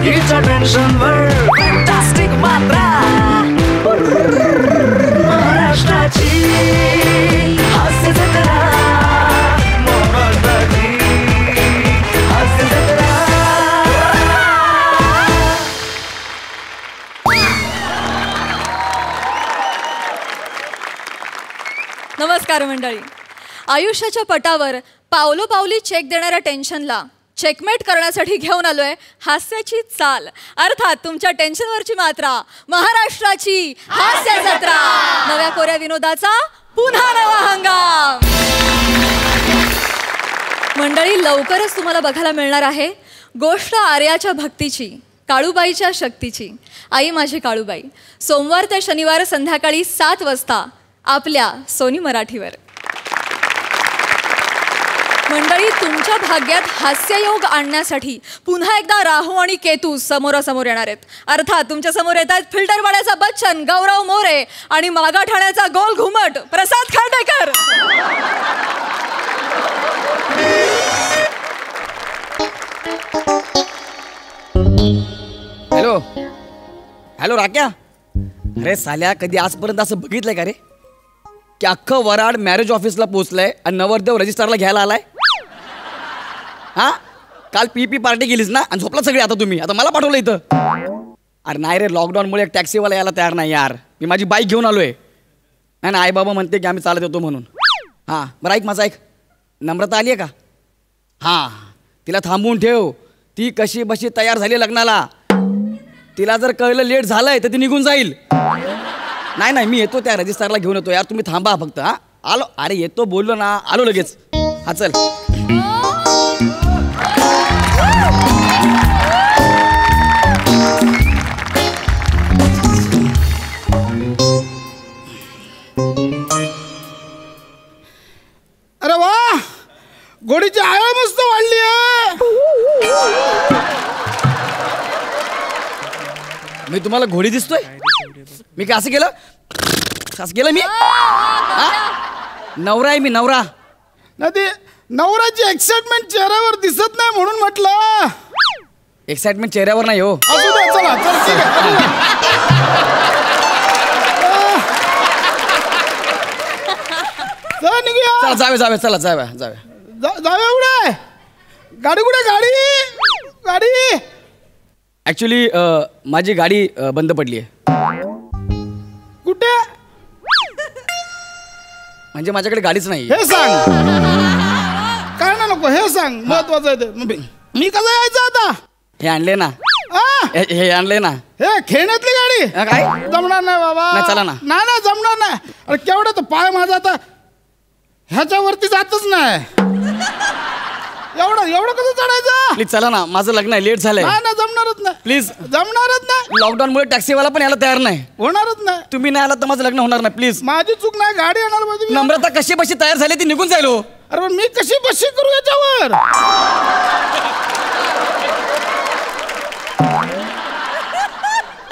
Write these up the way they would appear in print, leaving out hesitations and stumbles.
जिंदगीच्या टेन्शनवर fantastic मात्रा महाराष्ट्राची हास्य जत्रा महाराष्ट्राची हास्य जत्रा. नमस्कार मंडळी. आयुष्याच्या पटावर पावलोपावली चेक देणाऱ्या टेन्शनला चेकमेट करण्यासाठी घेऊन आलोय हास्याची चाल, अर्थात तुमच्या टेन्शनवरची मात्रा महाराष्ट्राची हास्य जत्रा. नव्या कोऱ्या विनोदाचा पुन्हा नवा हंगाम. मंडळी, लवकरच तुम्हाला बघायला मिळणार आहे गोष्ट आर्याच्या भक्तीची, काळूबाईच्या शक्तीची. आई माझी काळूबाई, सोमवार ते शनिवार संध्याकाळी 7 वाजता आपल्या सोनी मराठीवर. मंडळी, तुमच्या भाग्यात हास्ययोग आणण्यासाठी पुन्हा एकदा राहू आणि केतू समोरासमोर येणार आहेत. अर्थात तुमच्या समोर येत आहेत फिल्टरवाड्याचा बच्चन गौरव मोरे आणि मागाठाण्याचा गोल घुमट प्रसाद खांडेकर. हॅलो हॅलो राक्या. अरे साल्या, कधी आजपर्यंत असं बघितलंय का रे की अख्खं वराड मॅरेज ऑफिसला पोहोचलंय आणि नवरदेव रजिस्टरला घ्यायला आलाय? हा, काल पी पार्टी केलीस ना आणि झोपला सगळे. आता तुम्ही आता मला पाठवलं इथं. अरे नाही रे, लॉकडाऊनमुळे एक टॅक्सीवाला यायला तयार नाही यार. मी माझी बाईक घेऊन आलोय. नाही ना, आई बाबा म्हणते की आम्ही चालत येतो म्हणून. हां बरं, ऐक माझा ऐक. नम्रता आली आहे का? हां, तिला थांबवून ठेव. ती कशी बशी तयार झाली लग्नाला. तिला जर कळलं लेट झालंय तर ती निघून जाईल. नाही नाही, मी येतो त्या रजिस्टरला घेऊन येतो यार. तुम्ही थांबा फक्त. हां आलो. अरे येतो बोललो ना, आलो लगेच. हा चल. अरे वा, घोडीची आळ मस्त वाढली आहे. मी तुम्हाला घोडी दिसतोय? मी काय असं केलं? असं केलं मी? नवरा आहे मी, नवरा. नाही, ती नवऱ्याची एक्साइटमेंट चेहऱ्यावर दिसत नाही म्हणून म्हटलं. एक्साइटमेंट चेहऱ्यावर नाही हो. असू दे, चला चल ठीक आहे. चला निघूया. चला जावे जावे, चला जावे जावे जाऊया. कुठे गाडी? कुठे गाडी? गाडी ऍक्च्युली माझी गाडी बंद पडली आहे. कुठे? म्हणजे माझ्याकडे गाडीच नाही. हे सांग. काय ना नको हे सांग, महत्वाचं आहे ते. मी कसं यायचं आता? हे आणले ना, आ? हे आणले ना. हे खेळण्यातली गाडी काय जमणार नाही बाबा. नाही, चला ना. नाही नाही जमणार नाही. अरे केवढं तर पाय माझा आता ह्याच्यावरती जातच नाही. एवढं कसं चढायचं? प्लीज चला ना, माझं लग्न आहे, लेट झालंय. नाही ना, जमणारच नाही. प्लीज. जमणारच नाही. लॉकडाऊनमुळे टॅक्सीवाला पण यायला तयार नाही. होणारच नाही. तुम्ही नाही आला तर माझं लग्न होणार नाही. प्लीज. माझी चूक नाही, गाडी येणार माझी. नम्रता कशी बशी तयार झाली, ती निघून जाईल. हो अरे पण मी कशी बशी करू याच्यावर?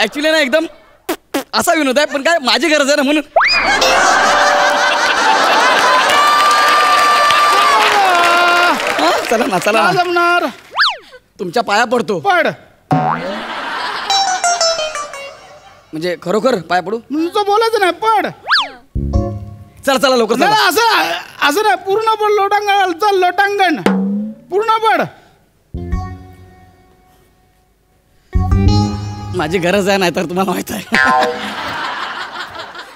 ऍक्च्युली ना एकदम असा विनोद आहे, पण काय माझी गरज आहे ना म्हणून. चला ना, चला ना. जमणार. तुमच्या पाया पडतो. पड. म्हणजे खरोखर पाया पडू? तुमचं बोलायचं नाही, पड. चला चला लवकर चला. नाही, असं नाही. पूर्ण पड. लोटांगण. चल लोटांगण पूर्ण पड. माझी गरज आहे, नाही तर तुम्हाला माहित आहे.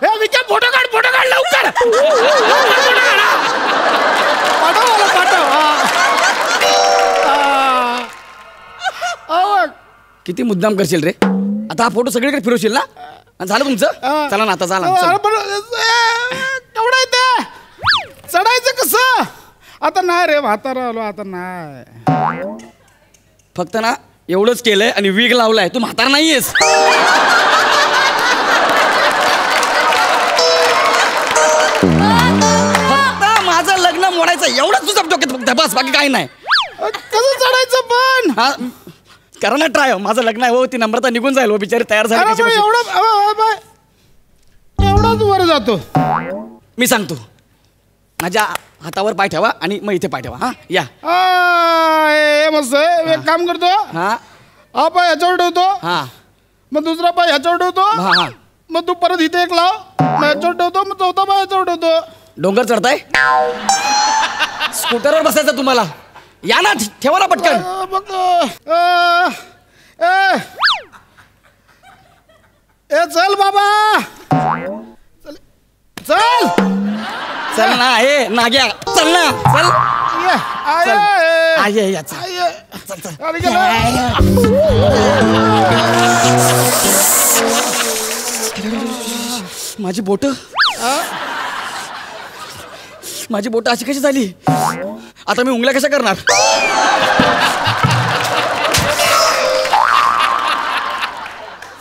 हे विचार, फोटो काढ लवकर. पाठव. किती मुद्दाम करशील रे. आता हा फोटो सगळीकडे फिरवशील ना. झालं तुमचं? चला ना आता, चला. केवढा येते? चढायचं कसं? आता नाही रे, म्हातारा आलो आता नाही. फक्त ना एवढंच केलंय आणि वीग लावलाय. तू म्हातारा नाहीयेस. फक्त माझं लग्न मोडायचं एवढंच तुझं डोक्यात फक्त, बस. बाकी काही नाही. कसं चढायचं पण? हा करा ना ट्राय. माझं लग्न आहे हो. ती नम्रता निघून जाईल हो, बिचारी तयार झाली. एवढाच वर जातो. मी सांगतो, माझ्या हातावर पाय ठेवा आणि मग इथे पाय ठेवा. हा या. मस्त. एक काम करतो. हा हा पाय ह्याच्यावर ठेवतो हा मग दुसरा पाय ह्याच्यावर ठेवतो हा हा मग तू परत इथे एक लाव मग ह्याच्यावर ठेवतो मग चौथा पाय ह्याच्यावर ठेवतो. डोंगर चढताय स्कूटरवर बसायचं तुम्हाला. या ना ठेवा ना पटकन. बघ ए ए चल बाबा चल चल ना हे नाग्या चल ना चल ये चल. आय ये या चल आय चल चल. अरे गेला. माझी बोट अशी कशी झाली. आता मी उंगल्या कशा करणार.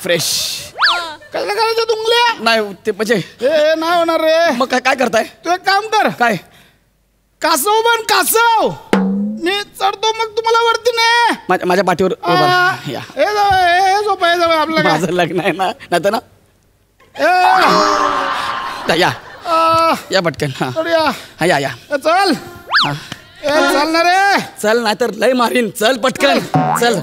फ्रेश कसं करायचं तुंगल्या नाही ते म्हणजे हे नाही होणार रे. मग काय काय करताय. तू एक काम कर काय कासव बन कासव मी चढतो मग तुम्हाला वरती ने. माझ्या पाठीवर उभा राहा. या हे झोप आहे जवळ आपलं काय. माझं लग्न आहे ना नाही तर ना ए, या आ, या पटकन हा चल या. हा या या ए, चल हा. ए चल ना रे. चल नाही तर लय मारीन. चल पटकन चल.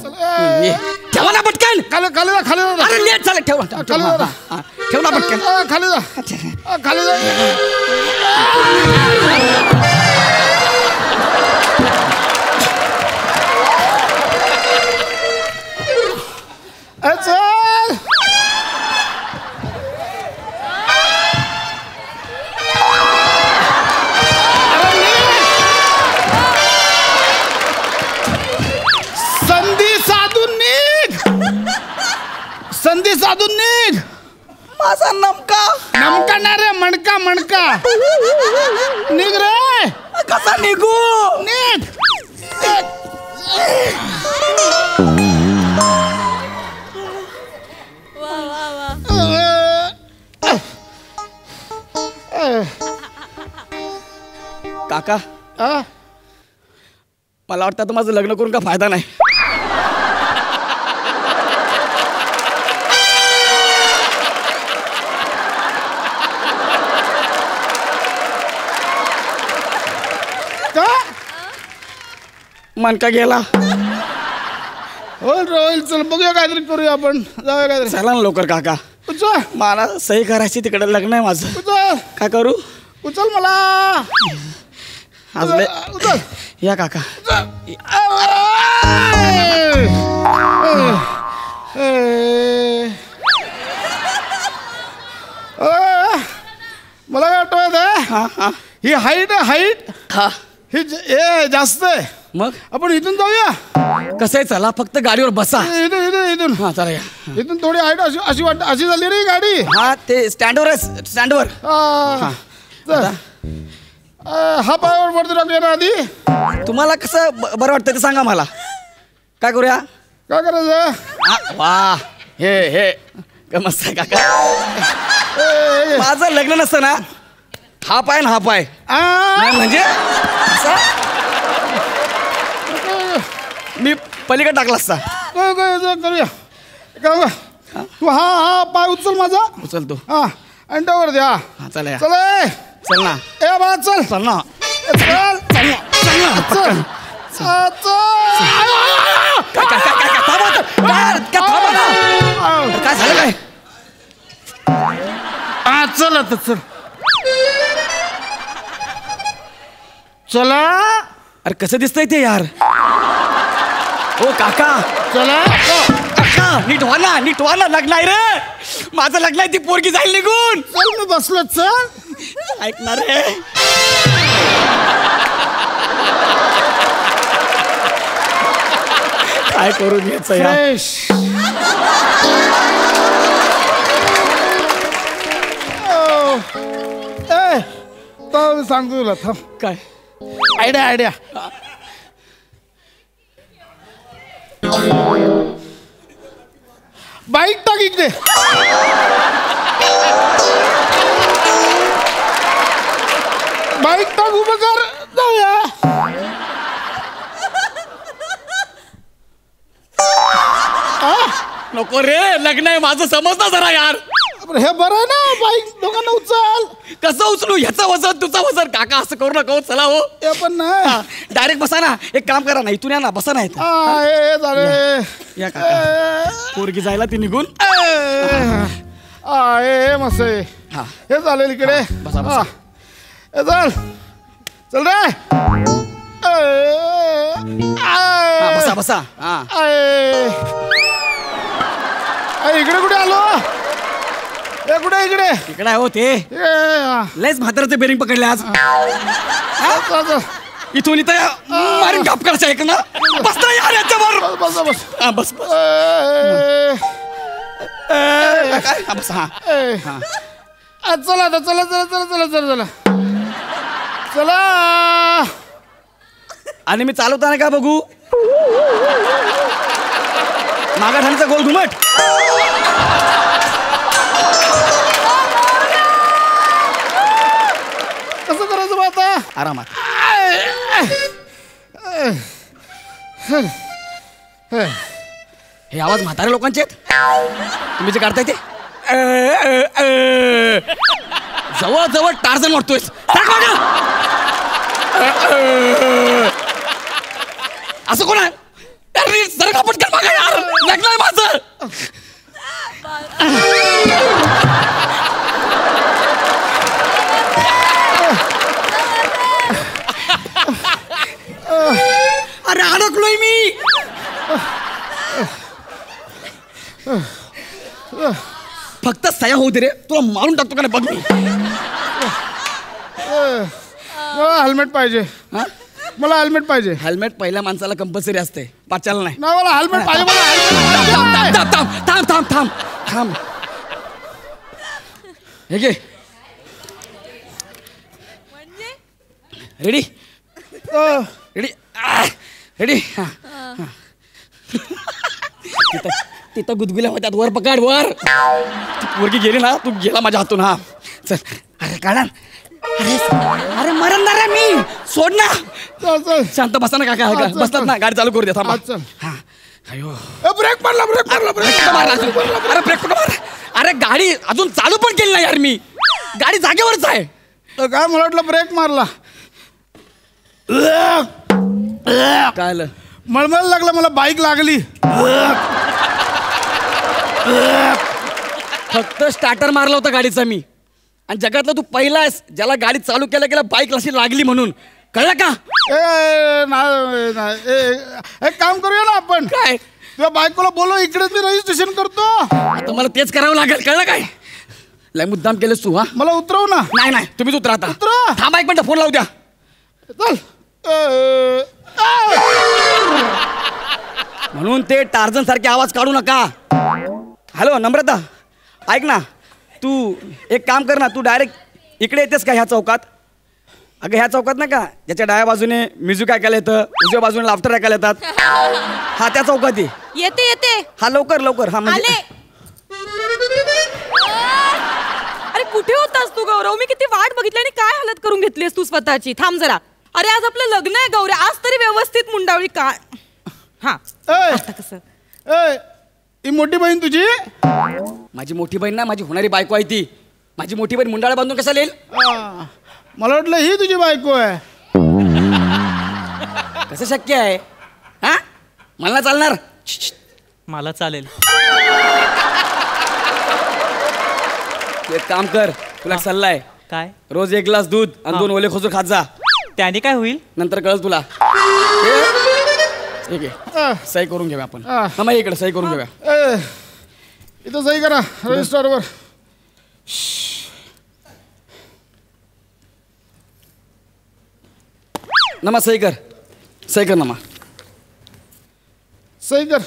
ये. ठेवा ना पटकन. खाली खाली जा खाली जा. अरे लेट चल ठेवा खाली हा, जा. हा, हा. ठेव ना पटकन. खाली जा खाली जा. ए, चल संधी साधून निघ. माझा नमका नमका नाही रे मणका मणका निघ रे. कसा निघू. निघ वा वा वा. काका आ, मला वाटतं आता माझं लग्न करून का फायदा नाही. का? मनका गेला. होईल रे होईल. चल बघूया काहीतरी करूया आपण. जाऊया काहीतरी. चला ना लवकर काका. उचल मला सही करायची तिकडे लग्न आहे माझं. उचल काय करू. उचल मला. आज लय उचल या काका. मला काय वाटत हा हा ही हाईट आहे हाईट हा ही हे जास्त आहे. मग आपण इथून जाऊया. कसं आहे चला फक्त गाडीवर बसा. इथून इथून इथून हा चला या. इथून थोडी हाईट अशी अशी वाटत अशी झाली रे ही गाडी. हा ते स्टँडवर आहे स्टँडवर. चल. हा पायावर वरती टाकूया ना आधी. तुम्हाला कसं बरं वाटतं ते सांगा मला. काय करूया. काय करायचं. हा, वा हे हे काय मस्त आहे काका. माझं लग्न नसतं ना हा पाय ना हा पाय नाही म्हणजे असा मी पलीकडे टाकला असता. करूया. काय तू हा हा पाय उचल माझा. उचलतो. हा अंड्यावर द्या. हा चला या. चल चल ना ए बाळा चल. चल ना चल चल ना चल ना पटकन. काय काय काय काय थांबा आता. काय थांबा ना. काय झालं काय. चल आता चल. चला अरे कसं दिसतंय ते यार. ओ काका चला. काका नीट व्हा ना लग्न आहे रे माझं लग्न आहे. ती पोरगी जाईल निघून. चल मी बसलो. चल ऐकणार रे. काय करून घ्यायचं या. फ्रेश. ए तर सांगतो तुला थांब. काय आयडिया आयडिया. बाईक टाक इकडे. बाईक टाक उभं कर. जाऊया. नको रे लग्न आहे माझं समज ना जरा यार. हे बरं आहे ना बाईक दोघांना उचल. कसं उचलू? ह्याचं वजन तुझं वजन. काका असं करू नका हो, चला हो. हे पण नाही. डायरेक्ट बसा ना. एक काम करा ना, इथून या ना, बसा ना इथं. हे झाले. या काका. पोरगी जायला ती निघून. हे मस्त आहे. हा. हे चालेल इकडे. बसा, बसा. हे चल रे. हा, बसा बसा. हा. इकडे कुठे आलो? हे कुठे इकडे? इकडे आहे हो ते. लयच म्हाताराचं बेरिंग पकडले आज. इथून इथं मारून काप करायचं आहे का ना? बस ना यार याच्यावर. बस बस हा, बस बस. काय? हा, बस. हा. चला आता चला चला चला चला चला चला चला. आणि मी चालवताना का बघू? मागा ठाण्याचा गोल घुमट. कसं करायचं मग आता? आरामात. हे आवाज म्हाताऱ्या लोकांचे आहेत. तुम्ही जे काढताय ते जवळ जवळ टार्झन वाटतोय. असं कोण आहे? जर का पटकन बघा यार, लागलंय माझं. अरे अडकलोय मी. फक्त सया होऊ दे रे, तुला मारून टाकतो का नाही बघ मी. मला हेल्मेट पाहिजे. हा? मला हेल्मेट पाहिजे. हेल्मेट पहिल्या माणसाला कंपल्सरी असते, पाच्याला नाही. नाही मला हेल्मेट पाहिजे. मला हेल्मेट पाहिजे. थांब थांब थांब थांब थांब. हे घे. Ready ready ready. तिथं गुदगुल्या होत्यात, वर पकड वर. पोरगी गेली ना, तू गेला माझ्या हातून. हा चल. अरे काढा. अरे अरे मरणार आहे मी, सोड ना. चल चल शांत बसा ना काका. बसतात ना, गाडी चालू करू द्या. थांबा. चल. हा. अयो ब्रेक मारला ब्रेक मारला ब्रेक अरे ब्रेक कुठं मार. अरे गाडी अजून चालू पण केली नाही यार मी. गाडी जागेवरच आहे. काय मला वाटलं ब्रेक मारला. काय आलं? मळमळ लागलं मला. बाईक लागली. फक्त स्टार्टर मारला होता गाडीचा मी. आणि जगातला तू पहिला आहेस ज्याला गाडी चालू केल्या केल्या बाईक अशी लागली म्हणून. कळलं का? एक काम करूया ना आपण. काय? तुझ्या बायकोला बोलव, इकडेच मी रजिस्ट्रेशन करतो. आता मला तेच करावं लागेल. कळलं काय? लय मुद्दाम केलंस तू. हा मला उतरव ना. नाही नाही, तुम्हीच उतरा आता. उतरा. थांबा एक मिनिट, फोन लावू द्या. चल. म्हणून ते टार्झन सारखे आवाज काढू नका. हॅलो नम्रता, ऐक ना, तू एक काम कर ना, तू डायरेक्ट इकडे येतेस का ह्या चौकात? अगं ह्या चौकात ना का, ज्याच्या डाव्या बाजूने म्युझिक ऐकायला येतं, उजव्या बाजूने लाफ्टर ऐकायला येतात. हा त्या चौकात येते येते. हा लवकर लवकर. हा म्हणजे अरे कुठे होतास तू गौरव? मी किती वाट बघितली आणि काय हालत करून घेतलीस तू स्वतःची. थांब जरा. अरे आज आपलं लग्न आहे गौऱ्या, आज तरी व्यवस्थित मुंडावळी काय. हा आता कसं? ही मोठी बहीण तुझी? माझी मोठी बहीण ना, माझी होणारी बायको आहे ती. माझी मोठी बहीण मुंडाळा बांधून कसा येईल? मला वाटलं ही तुझी बायको आहे. कसं शक्य आहे? हा मला नाही चालणार. मला चालेल. एक काम कर, तुला एक सल्ला आहे. काय? रोज 1 ग्लास दूध आणि 2 ओले खोजूर खात जा. त्याने काय होईल? नंतर कळल तुला. ठीक आहे, सही करून घेऊया आपण. मग इकडे सही करून घेऊया. इथं सही करा रजिस्टरवर. नमा सही कर. सही कर नमा. सही कर.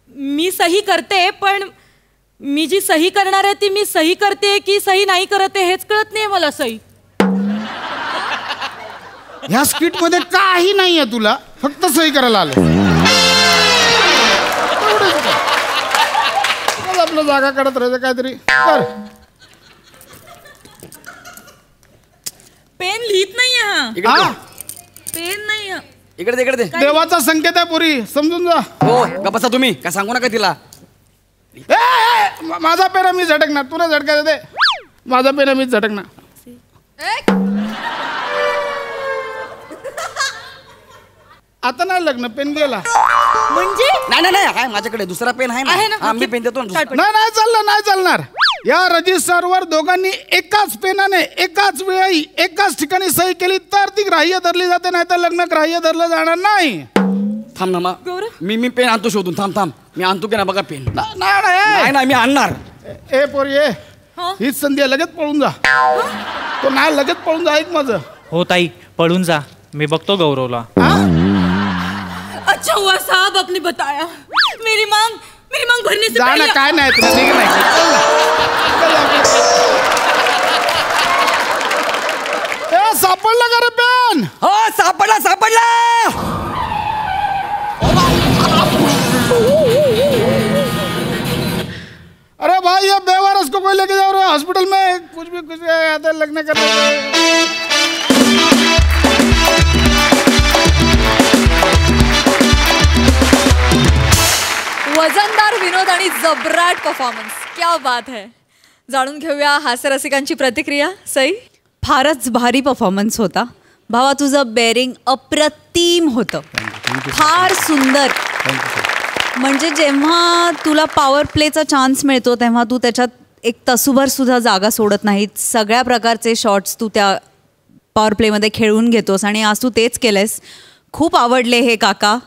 मी सही करते, पण मी जी सही करणार आहे ती मी सही करते की सही नाही करते हेच कळत नाही मला. सही ह्या स्किट मध्ये काही नाहीये तुला, फक्त सही करायला आलं. आपलं जागा काढत राहायचं काहीतरी कर. पेन लिहित नाहीये हा. इकडे पेन नाही. इकडे इकडे दे. देवाचा संकेत आहे पुरी, समजून जा. हो गप्पा तुम्ही काय सांगू नका तिला. माझा पेन मी झटकणार, तुला झटकायचं दे. माझा पेन मीच झटकणार. आता नाही लग्न, पेन गेला. म्हणजे नाही आहे माझ्याकडे दुसरा पेन आहे आहे ना? ना. मी पेन देतो ना दुसरा. नाही चालणार, नाही चालणार. या रजिस्टरवर दोघांनी एकाच पेनाने एकाच वेळी एकाच ठिकाणी सही केली तर ती ग्राह्य धरली जाते, नाही तर लग्न ग्राह्य धरलं जाणार नाही. थांब ना मग. मी पेन आणतो शोधून. थांब मी आणतो की ना बघा पेन. नाही मी आणणार. ए पोरी ये, हीच संधी आहे, लगेच पळून जा. तो नाही लगेच पळून जा. ऐक माझं. हो ताई पळून जा, मी बघतो गौरवला. अच्छा हुआ साहब आपने बताया. मेरी मांग भरने से जा ना, काय नाही तुला, ठीक नाही. ए सापडला का रे पेन? हो सापडला. अरे भाई ये बेवारस को कोई लेके जाओ रे हॉस्पिटल में. कुछ आता लगने करने. वजनदार विनोद आणि जबराट परफॉर्मन्स. क्या बात है. जाणून घेऊया हास्यरसिकांची प्रतिक्रिया. सई, फारच भारी परफॉर्मन्स होता भावा. तुझं बेअरिंग अप्रतिम होतं, फार सुंदर. म्हणजे जेव्हा तुला पॉवर प्लेचा चान्स मिळतो तेव्हा तू त्याच्यात एक तसूभर सुद्धा जागा सोडत नाहीत. सगळ्या प्रकारचे शॉट्स तू त्या पॉवर प्लेमध्ये खेळून घेतोस आणि आज तू तेच केलंस. खूप आवडले हे काका.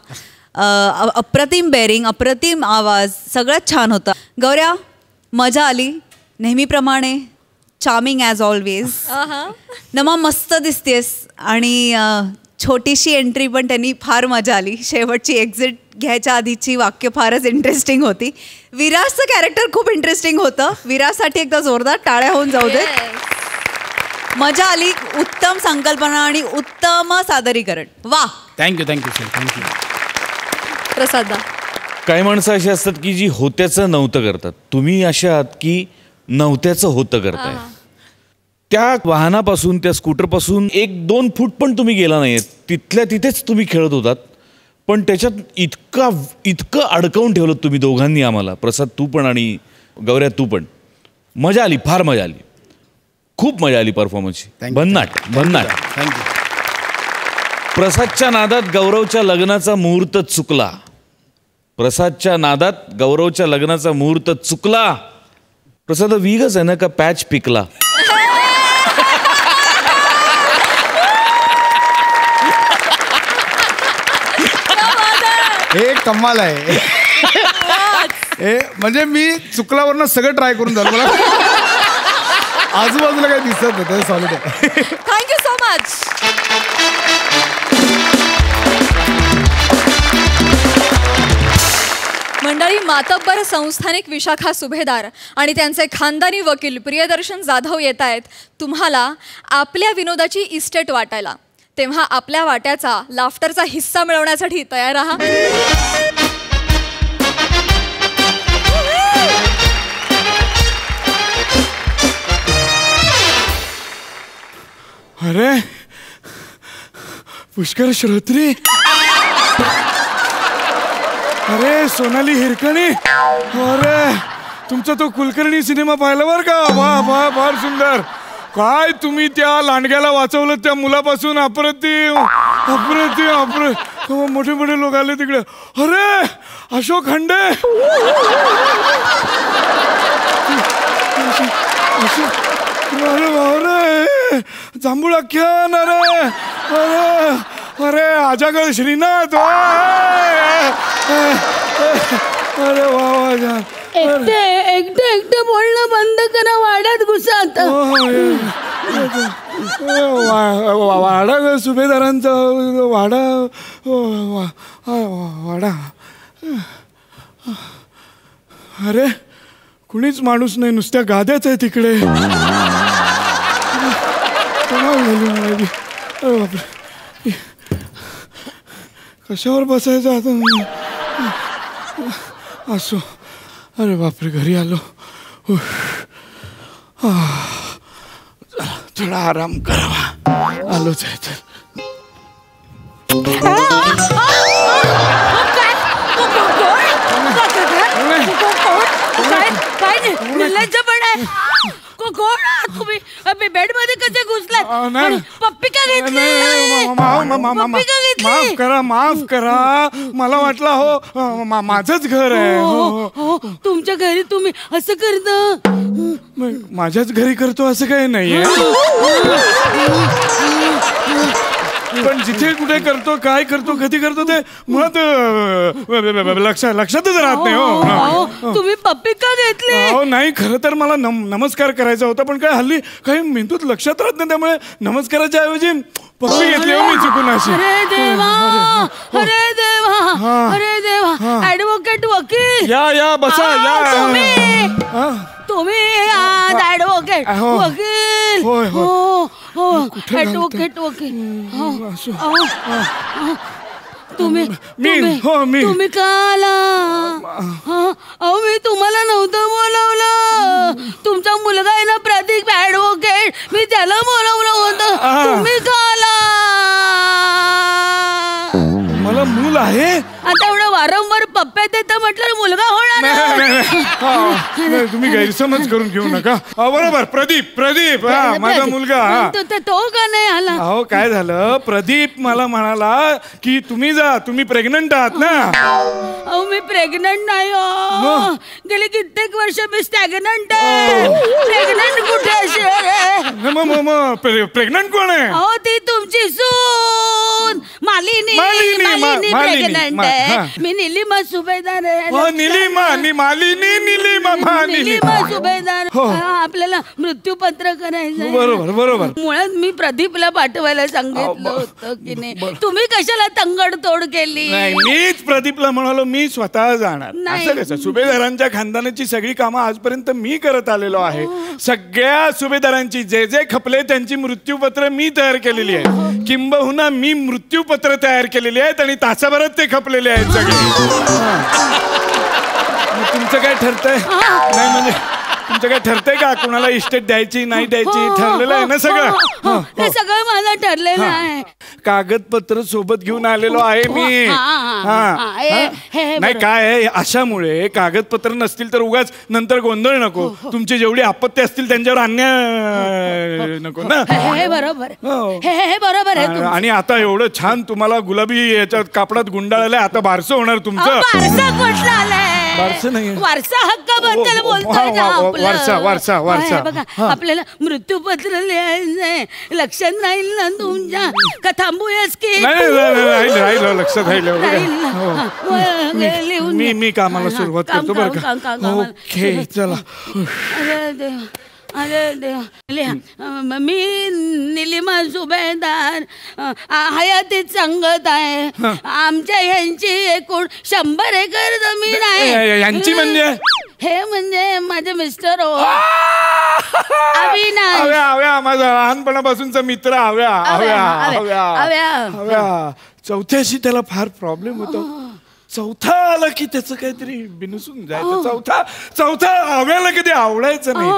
अप्रतिम बेअरिंग, अप्रतिम आवाज, सगळंच छान होतं. गौऱ्या, मजा आली नेहमीप्रमाणे. Charming as always. नमा मस्त दिसतेस. आणि छोटीशी एंट्री पण त्यांनी फार मजा आली. शेवटची एक्झिट घ्यायच्या आधीची वाक्य फारच इंटरेस्टिंग होती. विराजचं कॅरेक्टर खूप इंटरेस्टिंग होतं. विराजसाठी एकदा जोरदार टाळ्या होऊन जाऊ दे. मजा आली. उत्तम संकल्पना आणि उत्तम सादरीकरण. वा. Thank you sir, thank you. प्रसादा, काही माणसं अशी असतात की जी होत्याचं नव्हतं करतात. तुम्ही अशा आहात की नव्हत्याचं होतं करताय. त्या वाहनापासून, त्या स्कूटरपासून 1-2 फूट पण तुम्ही गेला नाहीत. तिथल्या तिथेच तुम्ही खेळत होतात. पण त्याच्यात इतकं अडकवून ठेवलं तुम्ही दोघांनी आम्हाला. प्रसाद तू पण आणि गौऱ्या तू पण. मजा आली, फार मजा आली. खूप मजा आली परफॉर्मन्सची. भन्नाट. थँक्यू. प्रसादच्या नादात गौरवच्या लग्नाचा मुहूर्त चुकला. प्रसाद वीगच आहे ना का पॅच पिकला? हे कमाल आहे. हे म्हणजे मी चुकल्यावरनं सगळं ट्राय करून झालं. मला आजूबाजूला काही दिसत नाही. सॉलिड आहे. Thank you so much. मंडळी, मातब्बर संस्थानिक विशाखा सुभेदार आणि त्यांचे खानदानी वकील प्रियदर्शन जाधव येत आहेत तुम्हाला आपल्या विनोदाची इस्टेट वाटायला. तेव्हा आपल्या वाट्याचा लाफ्टरचा हिस्सा मिळवण्यासाठी तयार राहा. अरे पुष्कर श्रोत्री, अरे सोनाली हिरकणी, अरे तुमचा तो कुलकर्णी सिनेमा पाहिला बरं का? वा फार सुंदर. काय तुम्ही त्या लांडग्याला वाचवलं त्या मुलापासून. अप्रतिम. मोठे मोठे लोक आले तिकडे. अरे अशोक खंडे, अरे बाबरे, जांभूळ आख्यान. अरे आजागळ श्रीनाथ. अरे वा. एकटे बोलणं बंद करा. वाड्यात घुसा आता. वाडा सुभेदारांचा वाडा. अरे कुणीच माणूस नाही, नुसत्या गाद्याच आहे तिकडे. कशावर बसायचं आता? असो. अरे बापरे, घरी आलो. थोडा आराम करावा. आलोच आहे तर. निर्लज्ज पण आहे. कोण आहात तुम्ही? बेड मध्ये कसे घुसलात? नाही. पप्पी का घेतली? पप्पी का घेतली? माफ करा मला वाटलं हो माझंच घर आहे. हो तुमच्या घरी तुम्ही असं करता? माझ्याच घरी करतो असं काही नाहीये. पण जिथे कुठे करतो काय करतो कधी करतो ते मुळात लक्षातच राहत नाही. हो तुम्ही पप्पी का घेतली? हो नाही खरं तर मला नमस्कार करायचा होता पण काय हल्ली काही मेंदूत लक्षात राहत नाही त्यामुळे नमस्काराच्या ऐवजी पप्पी घेतली हो मी चुकून अशी. अरे देवा अरे देवा अरे देवा. ऍडव्होकेट वकील या बसा या. तुम्ही ऍडव्होकेट वकील. होय ऍडव्होकेट वकील. तुम्ही तुम्ही का आला? अहो मी तुम्हाला नव्हतं बोलवलं. तुमचा मुलगा आहे ना प्रदीप ऍडव्होकेट मी त्याला बोलवलं होतं. तुम्ही का आला? मला मूल आहे. आता एवढं वारंवार पप्प्या देतं म्हटलं मुलगा होणार. नाही, तुम्ही गैरसमज करून घेऊ नका. बरोबर प्रदीप माझा मुलगा. तो का नाही आला? अहो काय झालं प्रेग्नंट मला म्हणाला की तुम्ही जा तुम्ही प्रेग्नंट आहात ना. अहो मी प्रेग्नंट नाही हो. गेले कित्येक वर्ष मी स्टॅग्नंट आहे. प्रेग्नंट कुठे असेल? प्रेग्नंट कोण आहे? अहो ती तुमची सून मालिनी प्रेग्नंट आहे. मी निलिमा सुभेदार आहे. निलिमा सुभेदार. आपल्याला मृत्यूपत्र करायचं. बरोबर मुळात मी प्रदीपला पाठवायला सांगितलं होतं की नाही. तुम्ही कशाला तंगडतोड केली? मीच प्रदीपला म्हणालो मी स्वतः जाणार. असं कसं सुभेदारांच्या खानदानाची सगळी कामं आजपर्यंत मी करत आलेलो आहे. सगळ्या सुभेदारांची जे जे खपले त्यांची मृत्यूपत्र मी तयार केलेली आहे. किंबहुना मी मृत्यूपत्र तयार केलेली आहेत आणि तासाभरात ते खपलेले आहेत सगळे. तुमचं काय ठरतंय? नाही म्हणजे तुमचं काय ठरतंय का कुणाला इस्टेट द्यायची नाही द्यायची ठरलेलं आहे ना सगळं? ते सगळं माझं ठरलेलं आहे. कागदपत्र सोबत घेऊन आलेलो आहे मी. नाही काय आहे अशामुळे कागदपत्र नसतील तर उगाच नंतर गोंधळ नको. तुमची जेवढी आपत्ती असतील त्यांच्यावर अन्याय नको ना. हे बरोबर हे बरोबर आहे. आणि आता एवढं छान तुम्हाला गुलाबी याच्यात कापडात गुंडाळलंय आता बारसं होणार तुमचं. बारसं नाही वारसा हक्काबद्दल बोलतोय ना. वारसा बघा आपल्याला मृत्यूपत्र लिहायचंय. लक्षात राहील ना तुमच्या का थांबूयास की? राहिलं लक्षात राहिलं. मी कामाला सुरुवात करतो बरं का. ओके चला. अरे देवा. मी निलिमा सुभेदार हयातीत सांगत आहे. आमच्या ह्यांची एकूण 100 एकर जमीन आहे. यांची म्हणजे हे म्हणजे माझे मिस्टर हो अविनाश. माझा लहानपणापासूनचा मित्र हव्या. चौथ्याशी त्याला फार प्रॉब्लेम होतो. चौथा आला की त्याचं काहीतरी बिनसून जायचं. चौथा हव्याला कधी आवडायचं नाही.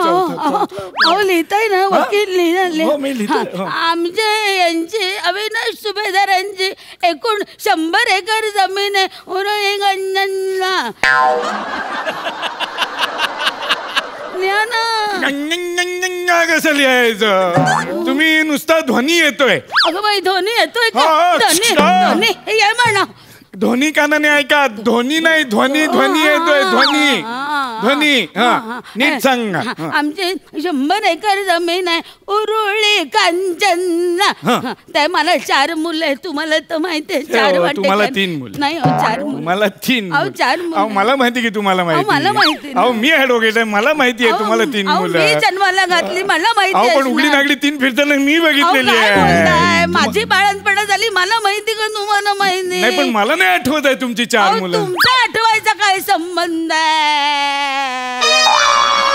लिहिताय ना वकील लिहिणार. आमच्या यांची अविनाश सुभेदारांची एकूण 100 एकर जमीन आहे. कसं लिहायचं? तुम्ही नुसता ध्वनी येतोय. अगं बाई ध्वनी येतोय ध्वनी ये म्हणा. ध्वनी कानाने ऐका. ध्वनी नाही ध्वनी येतोय. ध्वनी नीट सांग. आमची 100 एकर जमीन आहे. उरुळी कांचन. ते मला 4 मुलं आहे. तुम्हाला तर माहिती आहे 4 वाटे. तुम्हाला 3 मुलं नाही 4 मुलं. मला 3. 4 मुलं. मला माहिती की तुम्हाला माहिती. मला माहिती. अहो मी ऍडव्होकेट आहे मला माहिती आहे तुम्हाला 3 मुलं. मी जन्माला घातली मला माहिती. पण उघडी नागडी 3 फिरताना मी बघितलेली आहे. माझी बाळंतपणा झाली मला माहिती का तुम्हाला माहिती? नाही पण मला नाही आठवत आहे तुमची 4 मुलं. तुमचा आठवायचा काय संबंध आहे?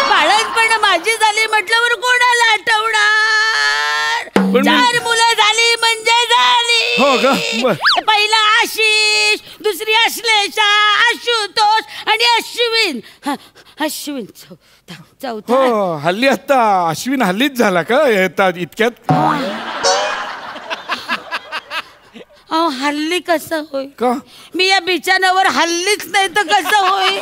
बाळंतपण माझी झाली म्हटल्यावर कोणाला आठवणार? 4 मुलं झाली म्हणजे झाली. हो का? पहिला आशिष, दुसरी अश्लेषा, आशुतोष आणि अश्विन. अश्विन चौथा. हो हल्ली आता अश्विन हल्लीच झाला का इतक्यात? हल्ली कसं होईल? का? मी या बिछाण्यावर हल्लीच नाही तर कसं होईल?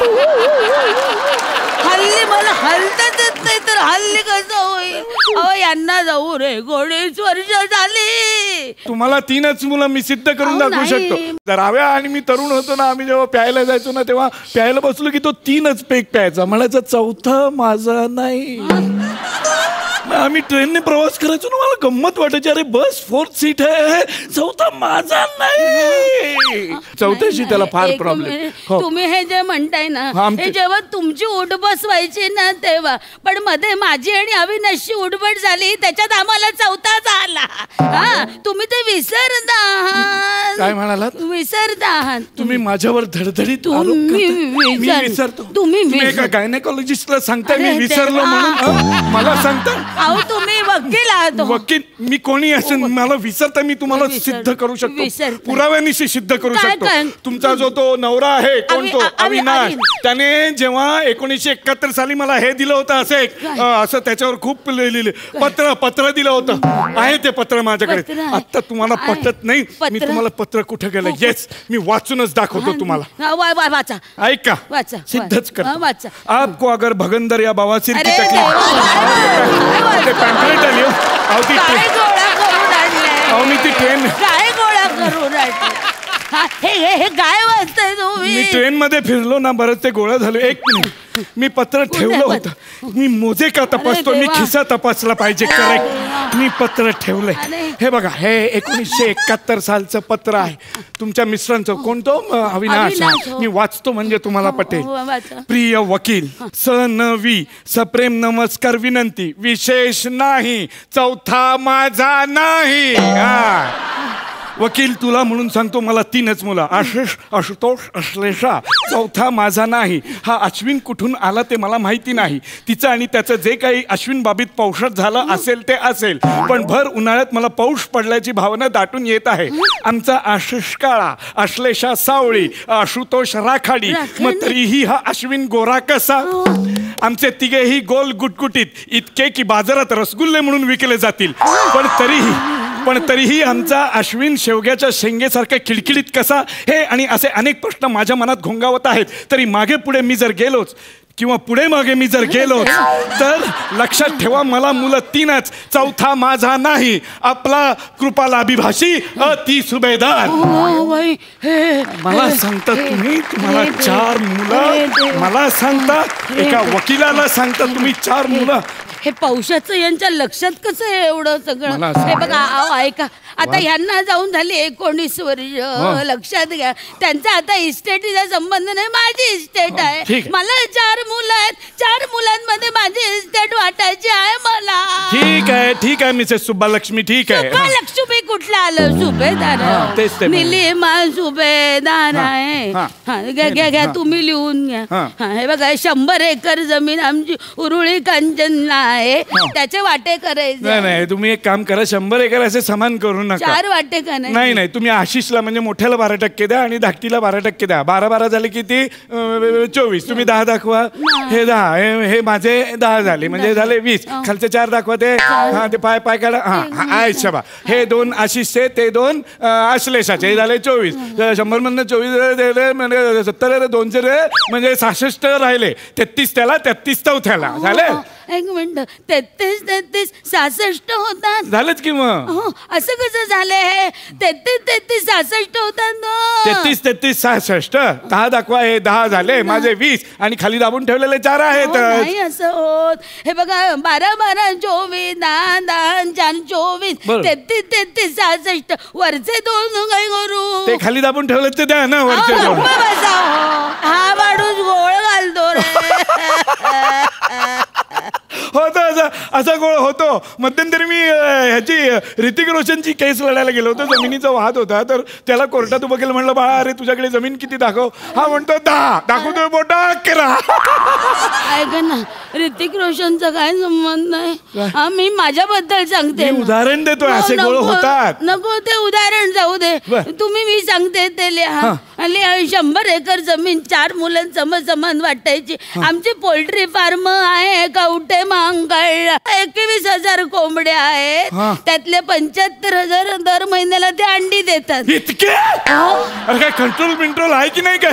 हल्ली मला हलताच येत नाही तर हल्ली कसं होईल? अहो यांना जाऊ रे 19 वर्ष झाली. तुम्हाला 3च मुलं मी सिद्ध करून अहो, दाखवू नाही. शकतो. राव्या आणि मी तरुण होतो ना, आम्ही जेव्हा प्यायला जायचो ना, तेव्हा प्यायला बसलो की तो 3च पेक प्यायचा. म्हणायचं चौथा माझा नाही. आम्ही ट्रेनने प्रवास करायचो ना, मला गंमत वाटायची, अरे बस 4th सीट आहे, चौथा माझा नाही. चौथ्याशी त्याला फार एक प्रॉब्लेम. मिनिट. तुम्ही हे जे म्हणताय ना, आमचे- हे जेव्हा तुमची उठबस व्हायची ना तेव्हा, पण मध्ये माझी आणि अविनाशची उठबट झाली, त्याच्यात आम्हाला चौथाच आला. हा, तुम्ही ते विसरता आहात. काय म्हणालात? विसरता आहात तुम्ही माझ्यावर धडधडीत आरोप तुम्ही करताय. मी विसर- विसरतो. तुम्ही एका विसर- गायनेकॉलॉजिस्टला सांगताय मी अरे विसरलो देवा. म्हणून? मला सांगता अहो तुम्ही वकील आहात हो. वकील मी कोणी असेल, मला विसरता मी तुम्हाला सिद्ध करू शकतो, विसरता. पुराव्यानिशी सिद्ध करू काय शकतो. काय? तुमचा जो तो नवरा आहे, कोण तो अविनाश, अविनाश. त्याने जेव्हा 1971 साली मला हे दिलं होतं, असं त्याच्यावर खूप लिहिलं पत्र दिलं होतं. आहे ते पत्र माझ्याकडे. पत्र आहे. आता तुम्हाला आहे. पटत नाही, मी पत्र. तुम्हाला पत्र कुठे गेलं. येस, मी वाचूनच दाखवतो तुम्हाला. वाचा ऐका, वाचा. सिद्धच करतो. वाचा. आपको अगर भगंदर या बवासीर की अरे तकलीफ, देवा. ते पॅम्पलेट आली हो. अहो, ती काय गोळा करून आणलंय? अहो, मी ती ट्रेन काय गोळा करून आणलंय? हा, हे काय वाचताय तुम्ही? मी ट्रेन मध्ये फिरलो ना, बरंच ते गोळा झालं. एक मिनिट, मी पत्र ठेवलं होतं. मी मोजे का तपासतो, मी देवा. खिसा तपासला पाहिजे. करेक्ट, मी पत्र ठेवलंय. अरे. हे बघा, हे 1971 सालचं पत्र आहे. तुमच्या मिस्टरांचं. कोणतो? अविनाश. अविनाश, हो. मी वाचतो म्हणजे तुम्हाला पटेल. हो, वाचा. प्रिय वकील, सनवी सप्रेम नमस्कार विनंती. विशेष नाही, चौथा माझा नाही. वकील, तुला म्हणून सांगतो, मला 3च मुलं, आशिष, आशुतोष, अश्लेषा. चौथा माझा नाही. हा अश्विन कुठून आला ते मला माहिती नाही. तिचं आणि त्याचं जे काही अश्विन बाबीत पौषध झालं असेल ते असेल, पण भर उन्हाळ्यात मला पौष पडल्याची भावना दाटून येत आहे. आमचा आशिष काळा, अश्लेषा सावळी, आशुतोष राखाडी, मग तरीही हा अश्विन गोरा कसा? आमचे तिघेही गोल गुटगुटीत, इतके की बाजारात रसगुल्ले म्हणून विकले जातील. पण तरीही आमचा अश्विन शेवग्याच्या शेंगेसारखा खिळखिळीत कसा? हे आणि असे अनेक प्रश्न माझ्या मनात घोंगावत आहेत. तरी मागे पुढे मी जर गेलोच, किंवा पुढे मागे मी जर गेलोच, तर लक्षात ठेवा, मला मुलं 3च, चौथा माझा नाही. आपला कृपालाभिभाषी अति सुभेदार. मला सांगता तुम्ही, तुम्हाला 4 मुलं. मला सांगता, एका वकिलाला सांगता तुम्ही 4 मुलं. हे पौषाचं यांच्या लक्षात कसं आहे एवढं सगळं? मला हे बघा, अहो ऐका, आता ह्यांना जाऊन झाली 19 वर्ष. लक्षात घ्या, त्यांचा आता इस्टेटीचा संबंध नाही, माझी इस्टेट आहे. मला 4 मुलं आहेत. 4 मुलांमध्ये माझी इस्टेट वाटायची आहे मला. ठीक आहे मिसेस सुब्बालक्ष्मी, ठीक आहे. सुब्बालक्ष्मी कुठलं आलं? सुभेदार, तेच ते. निलिमा सुभेदार आहे. घ्या तुम्ही लिहून घ्या. हे बघा, 100 एकर जमीन आमची उरुळी कांचनला आहे, त्याचे वाटे करायचे. नाही, तुम्ही एक काम करा, 100 एकर असे समान करू नका. 4 वाटे का नाही, तुम्ही आशिषला म्हणजे मोठ्याला 12% द्या आणि धाकटीला 12% द्या. 12 झाले किती? 24. तुम्ही 10 दाखवा. हे 10, हे माझे 10 झाले, म्हणजे झाले 20. खालचे 4 दाखवा. ते ते पाय काढा. आहे शबा. हे 2 आशिषचे, ते 2 अश्लेषाचे, हे झाले 24. 100 मधनं 24 म्हणजे 70, 200 म्हणजे 66 राहिले. 33 त्याला, 33 चौथ्याला झाले. एक मिनिट, 33 66 होतात. झालंच की मग. असं कसं झालंय? 33 66 होतात ना. 33 66. 10 दाखवा. हे 10 झाले, माझे 20 आणि खाली दाबून ठेवलेले 4 आहेत. नाही असं होत. हे बघा, 12 12 24 10 10 4 24 33 66. वरचे 2 काय करू? ते खाली दाबून ठेवले ते द्या ना वरचे 2. हा माणूस गोळ घालतो रे. होतो असा गोळ होतो. मध्यंतरी मी ह्याची ऋतिक रोशनची केस लढायला गेलो होतो. जमिनीचा वाद होता, तर त्याला कोर्टात उभं केलं. म्हणलं, बाळा, अरे तुझ्याकडे जमीन किती दाखव. हा म्हणतो 10. दाखवतोय बोटा 11. ऐका ना, ऋतिक रोशनचा काय संबंध नाही. मी माझ्याबद्दल सांगते. उदाहरण देतोय, असे गोळ होतात. नको ते उदाहरण जाऊ दे. तुम्ही मी सांगते ते लिहा. 100 एकर जमीन 4 मुलांसम समान वाटायची. आमची पोल्ट्री फार्म आहे, कवठे महांकाळ. 21,000 कोंबड्या आहेत. त्यातले 75,000 दर महिन्याला ते अंडी देतात. इतके? अरे काय कंट्रोल आहे की नाही? काय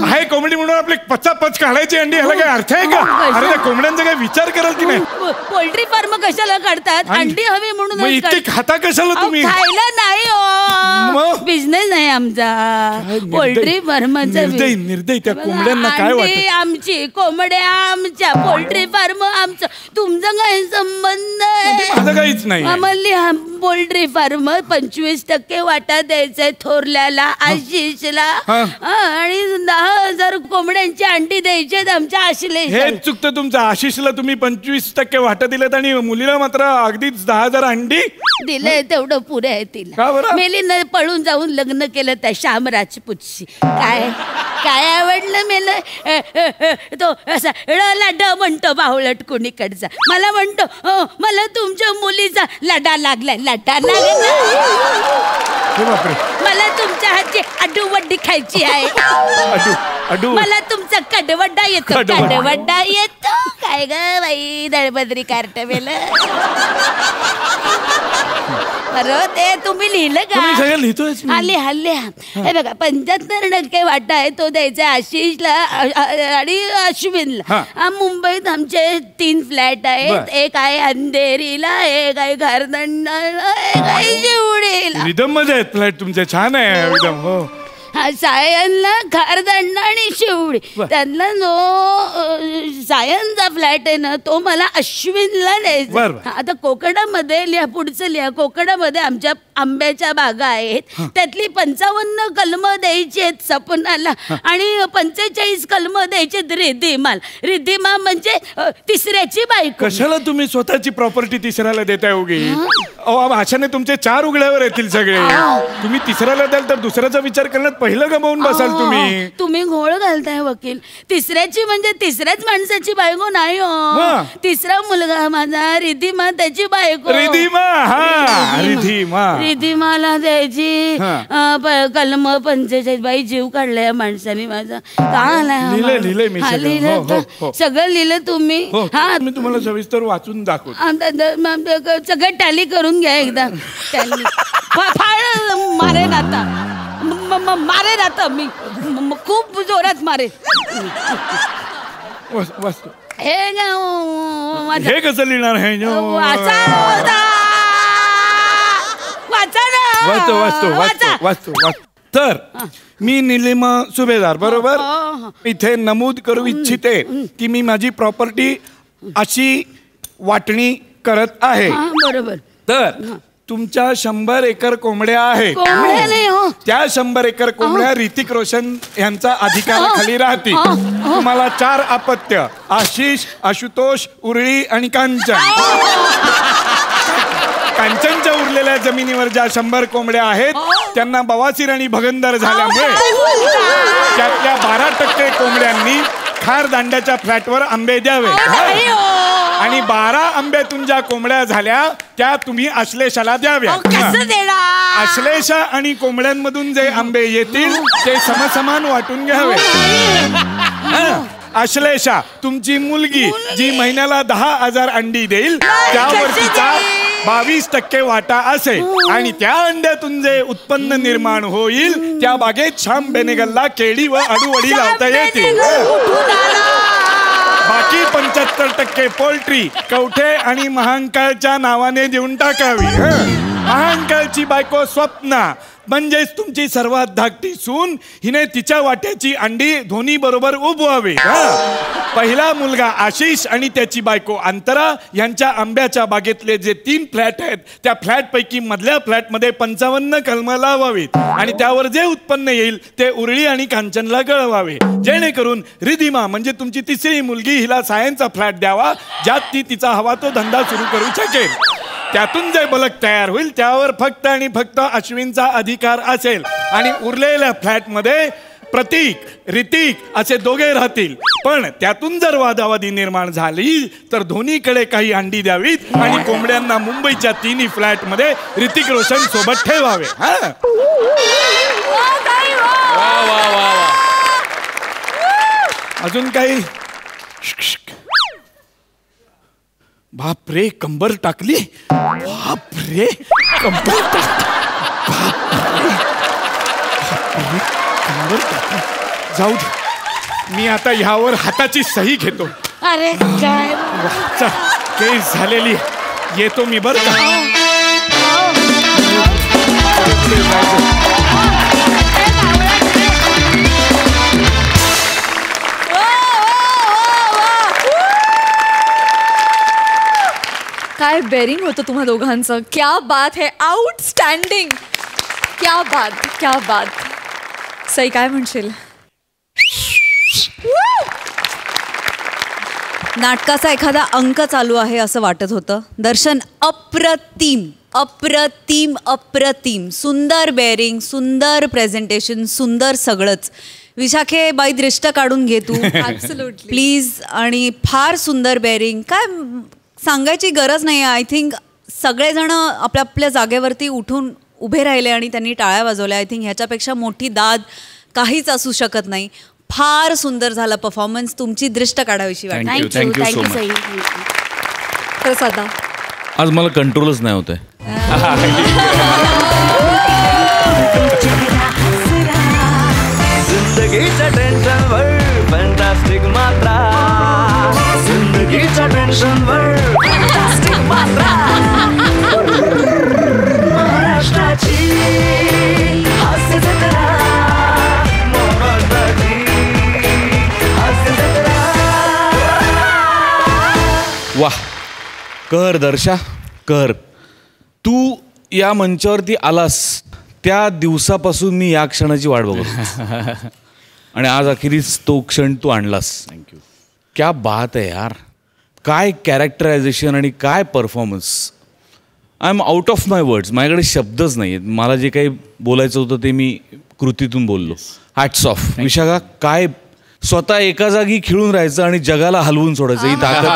आहे? कोंबडी म्हणून आपली पचापच काढायची अंडी ह्याला काय अर्थ आहे का? अरे त्या कोंबड्यांचा काय विचार कराल की नाही? पोल्ट्री फार्म कशाला काढतात? अंडी हवी मग म्हणून इतके खाता कशाला तुम्ही? खायला नाही हो, बिझनेस नाही आमचा पोल्ट्री फार्मचा. निर्दय त्या कोंबड्यांना काय वाटत? आमची कोंबड्या आमच्या, पोल्ट्री फार्म आमचं, तुमचा काय संबंध आहे? माझं काहीच नाही. आम्हाला पोल्ट्री फार्म 25% वाटा द्यायचंय थोरल्याला, आशिषला, आणि 10,000 कोंबड्यांची अंडी द्यायची आमच्या आशिषला. हेच चुकतं तुमचं. आशिषला तुम्ही 25% वाटा दिलेत आणि मुलीला मात्र अगदीच 10,000 अंडी दिले. तेवढं पुरे आहे तिला. मेलीनं पळून जाऊन लग्न केलं त्या श्याम राजपूतशी. काय काय आवडलं मेलं? तो असा लाडा म्हणतो बाहुलट कुणीकडचा. मला म्हणतो मला तुमच्या मुलीचा लाडा लागलाय, लाडा लागला. मला तुमच्या हातची अडूवड्डी खायची आहे. मला तुमचा कडवड्डा येतो, कडवड्डा येतो. काय ग बाई दळबद्री कार्ट मेलं. बरं ते तुम्ही लिहिलं का? हल्ली हे बघा 75% वाटा आहे तो द्यायचा आशिषला आणि अश्विनला. मुंबईत आमचे 3 फ्लॅट आहेत. एक आहे अंधेरीला, एक आहे घरदंडाला, एक आहे शिवडीला. रिदम मध्ये आहेत फ्लॅट तुमचे. छान आहे रिदम. हो सायनला घरदंडा आणि शिवडी. त्यांना जो सायनचा फ्लॅट आहे ना तो मला अश्विनला द्यायचा. आता कोकणामध्ये लिहा, पुढचं लिहा. कोकणामध्ये आमच्या आंब्याच्या बागा आहेत. त्यातली 55 कलमं द्यायची आहेत सपनाला आणि 45 कलमं द्यायची रिद्धिमाल. रिद्धिमा म्हणजे तिसऱ्याची बायको. कशाला तुम्ही स्वतःची प्रॉपर्टी तिसऱ्याला देताय उगी? अशाने तुमचे 4 उघड्यावर येतील सगळे. तुम्ही तिसऱ्याला द्याल तर दुसऱ्याचा विचार करण्यात पहिलं गमावून बसाल तुम्ही. तुम्ही घोळ घालताय वकील. तिसऱ्याची म्हणजे तिसऱ्याच माणसाची बायको नाही हो. तिसरा मुलगा माझा रिद्धिमा त्याची बायको. रिद्धिमाला द्यायची कलम 45. बाई जीव काढलाय माणसाने माझा. सगळं लिहिलं तुम्ही? मी तुम्हाला सविस्तर वाचून दाखवतो. सगळं टॅली करून घ्या एकदा. टॅली मारेन आता, मारेन आता मी, खूप जोरात मारेन. हे कसं लिहिणार आहे? वाचतो. तर मी निलिमा सुभेदार बरोबर इथे नमूद करू इच्छिते की मी माझी प्रॉपर्टी अशी वाटणी करत आहे. बरोबर. तर तुमच्या 100 एकर कोंबड्या आहेत. त्या 100 एकर कोंबड्या ऋतिक रोशन यांचा अधिकाराखाली राहतील. तुम्हाला 4 अपत्य आशिष, आशुतोष, उरळी आणि कांचन. कांचनच्या उरलेल्या जमिनीवर ज्या 100 कोंबड्या आहेत त्यांना बवासीर आणि भगंदर झाल्यामुळे त्यातल्या 12% कोंबड्यांनी खार दांड्याच्या फ्लॅटवर आंबे द्यावे आणि 12 आंब्यातून ज्या कोंबड्या झाल्या त्या तुम्ही अश्लेषाला द्याव्या. अश्लेषा आणि कोंबड्यांमधून जे आंबे येतील ते समसमान वाटून घ्यावे. अश्लेषा तुमची मुलगी जी महिन्याला 10,000 अंडी देईल त्यावर तिचा 22% वाटा असेल आणि त्या अंड्यातून जे उत्पन्न निर्माण होईल त्या बागेत श्याम बेनेगलला केळी व अडूवडी लावता येतील. बाकी 75% पोल्ट्री कवठे आणि महांकाळच्या नावाने देऊन टाकावी. महांकाळची बायको स्वप्ना म्हणजेच तुमची सर्वात धाकटी सून हिने तिच्या वाट्याची अंडी धोनी बरोबर उबवावी. पहिला मुलगा आशिष आणि त्याची बायको अंतरा यांच्या आंब्याच्या बागेतले जे 3 फ्लॅट आहेत त्या फ्लॅट पैकी मधल्या फ्लॅटमध्ये 55 कलमं लावावीत आणि त्यावर जे उत्पन्न येईल ते उरळी आणि कांचनला गळवावे. जेणेकरून रिधिमा म्हणजे तुमची तिसरी मुलगी हिला सायन्सचा फ्लॅट द्यावा ज्यात ती तिचा हवा तो धंदा सुरू करू शकेल. त्यातून जे बलक तयार होईल त्यावर फक्त आणि फक्त अश्विनचा अधिकार असेल आणि उरलेल्या फ्लॅटमध्ये प्रतीक, ऋतिक असे दोघे राहतील. पण त्यातून जर वादावादी निर्माण झाली तर दोन्हीकडे काही अंडी द्यावीत आणि कोंबड्यांना मुंबईच्या 3 फ्लॅटमध्ये ऋतिक रोशन सोबत ठेवावे. अजून काही? बापरे कंबर टाकली. बापरे कंबर टाकली. बापरे कंबर टाकली. जाऊ दे मी आता ह्यावर हाताची सही घेतो. अरे काय चल केस झालेली येतो मी बरं का. काय बेरिंग होतं तुम्हा दोघांचं. क्या बात है, आउटस्टँडिंग. क्या बात, क्या बात. सई काय म्हणशील. नाटकाचा एखादा अंक चालू आहे असं वाटत होतं. दर्शन अप्रतिम अप्रतिम अप्रतिम. सुंदर बेअरिंग, सुंदर प्रेझेंटेशन, सुंदर सगळंच. विशाखे बाई दृष्ट काढून घे तू ॲब्सोल्युटली प्लीज. आणि फार सुंदर बेअरिंग. काय सांगायची गरज नाही. आय थिंक सगळेजण आपल्या आपल्या जागेवरती उठून उभे राहिले आणि त्यांनी टाळ्या वाजवल्या. आय थिंक ह्याच्यापेक्षा मोठी दाद काहीच असू शकत नाही. फार सुंदर झाला परफॉर्मन्स. तुमची दृष्ट काढावीशी वाटते. Thank you so much. प्रसादा. आज मला कंट्रोलच नाही होत आहे. जिंदगीच्या टेन्शनवर फॅन्टास्टिक मात्रा. जिंदगीच्या टेन्शनवर फॅन्टास्टिक मात्रा. महाराष्ट्राची हास्य जत्रा. महाराष्ट्राची हास्य जत्रा. वाह, कर दर्शा कर. तू या मंचावरती आलास त्या दिवसापासून मी या क्षणाची वाट बघतो आणि आज अखेरीस तो क्षण तू आणलास. थँक्यू. क्या बात आहे यार. काय कॅरेक्टरायझेशन आणि काय performance. I am out of my words. माझ्याकडे शब्दच नाही आहेत. मला जे काही बोलायचं होतं ते मी कृतीतून बोललो. Hats off. विशाखा, काय स्वतः एका जागी खिळून राहायचं आणि जगाला हलवून सोडायचं ही ताकद.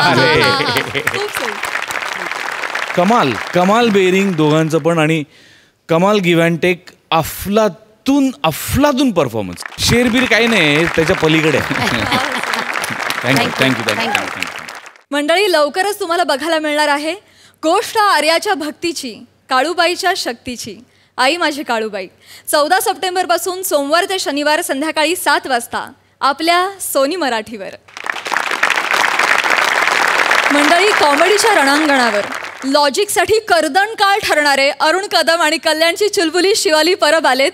कमाल कमाल बेअरिंग दोघांचं पण. आणि कमाल गिव्ह अँड टेक. अफलातून परफॉर्मन्स. शेरबीर काही नाही, त्याच्या पलीकडे. थँक्यू. मंडळी, लवकरच तुम्हाला बघायला मिळणार आहे गोष्ट आर्याच्या भक्तीची, काळूबाईच्या शक्तीची. आई माझी काळूबाई. 14 सप्टेंबरपासून सोमवार ते शनिवार संध्याकाळी 7 वाजता आपल्या सोनी मराठीवर. मंडळी, कॉमेडीच्या रणांगणावर लॉजिकसाठी कर्दनकाळ ठरणारे अरुण कदम आणि कल्याणची चुलबुली शिवाली परब आलेत.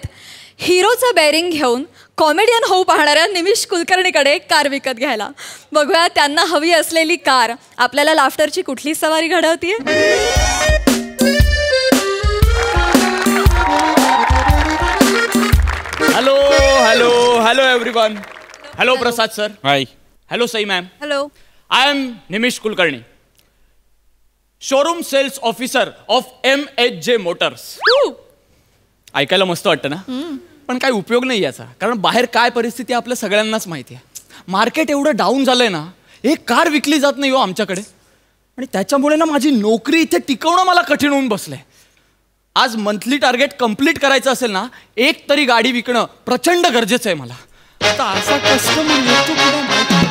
हिरोचं बेअरिंग घेऊन कॉमेडियन होऊ पाहणाऱ्या निमिष कुलकर्णीकडे कार विकत घ्यायला. बघूया त्यांना हवी असलेली कार आपल्याला लाफ्टरची कुठली सवारी घडवतीये. Hello hello hello everyone. Hello Prasad sir. Hi. Hello Sai ma'am. Hello. I am Nimish Kulkarni, showroom sales officer of MHJ motors. ऐकायला मस्त वाटतं ना, पण काही उपयोग नाही याचा. कारण बाहेर काय परिस्थिती आपल्या सगळ्यांनाच माहिती आहे. मार्केट एवढं डाऊन झालंय ना, एक कार विकली जात नाही हो आमच्याकडे. आणि त्याच्यामुळे ना माझी नोकरी इथे टिकवणं मला कठीण होऊन बसलंय. आज मंथली टार्गेट कंप्लीट करायचं असेल ना, एक तरी गाडी विकणं प्रचंड गरजेचं आहे मला. आता असा कस्टमर येतो कुठे माहिती.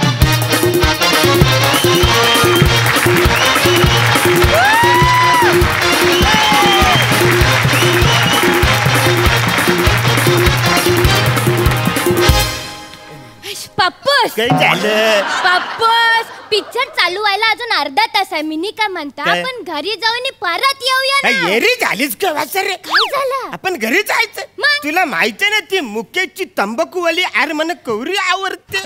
पप्पूस काय झालं? पप्पूस, पिक्चर चालू व्हायला अजून अर्धा तास आहे. मी काय म्हणता, काय? आपण घरी जाऊन परत येऊया ना. येरी झालीच का वासर रे? काय झालं? आपण घरी जायचं. मग? तुला माहिती ना ती मुकेशची तंबाखूवाली आर मला कवरी आवडते.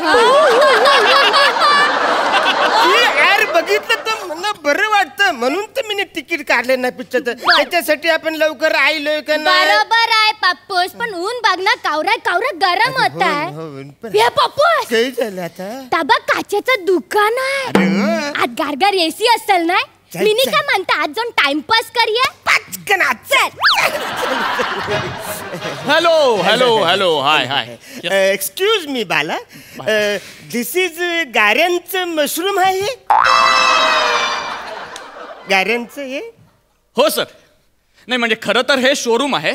ती आर बघितलं तर मला बरं वाटतं, म्हणून तर मी तिकीट काढले ना पिक्चरचं. त्याच्यासाठी आपण लवकर आलोय का नाही? बरोबर आहे पप्पूस, पण ऊन बघ ना, कावरा कावरा गरम होत आहे. हे पप्पूस, काय झालं आता? ताबा काचेचं दुकान आहे. आज गारगार एसी असेल ना. चल, मी चल. काय म्हणता, आज जाऊन टाइमपास करूया. पटकन चल. Hello hello hello hi hi. Excuse me Bala, this is गाऱ्यांचं मशरूम आहे. गाऱ्यांचं हे? हो सर. नाही म्हणजे खरं तर हे शोरूम आहे,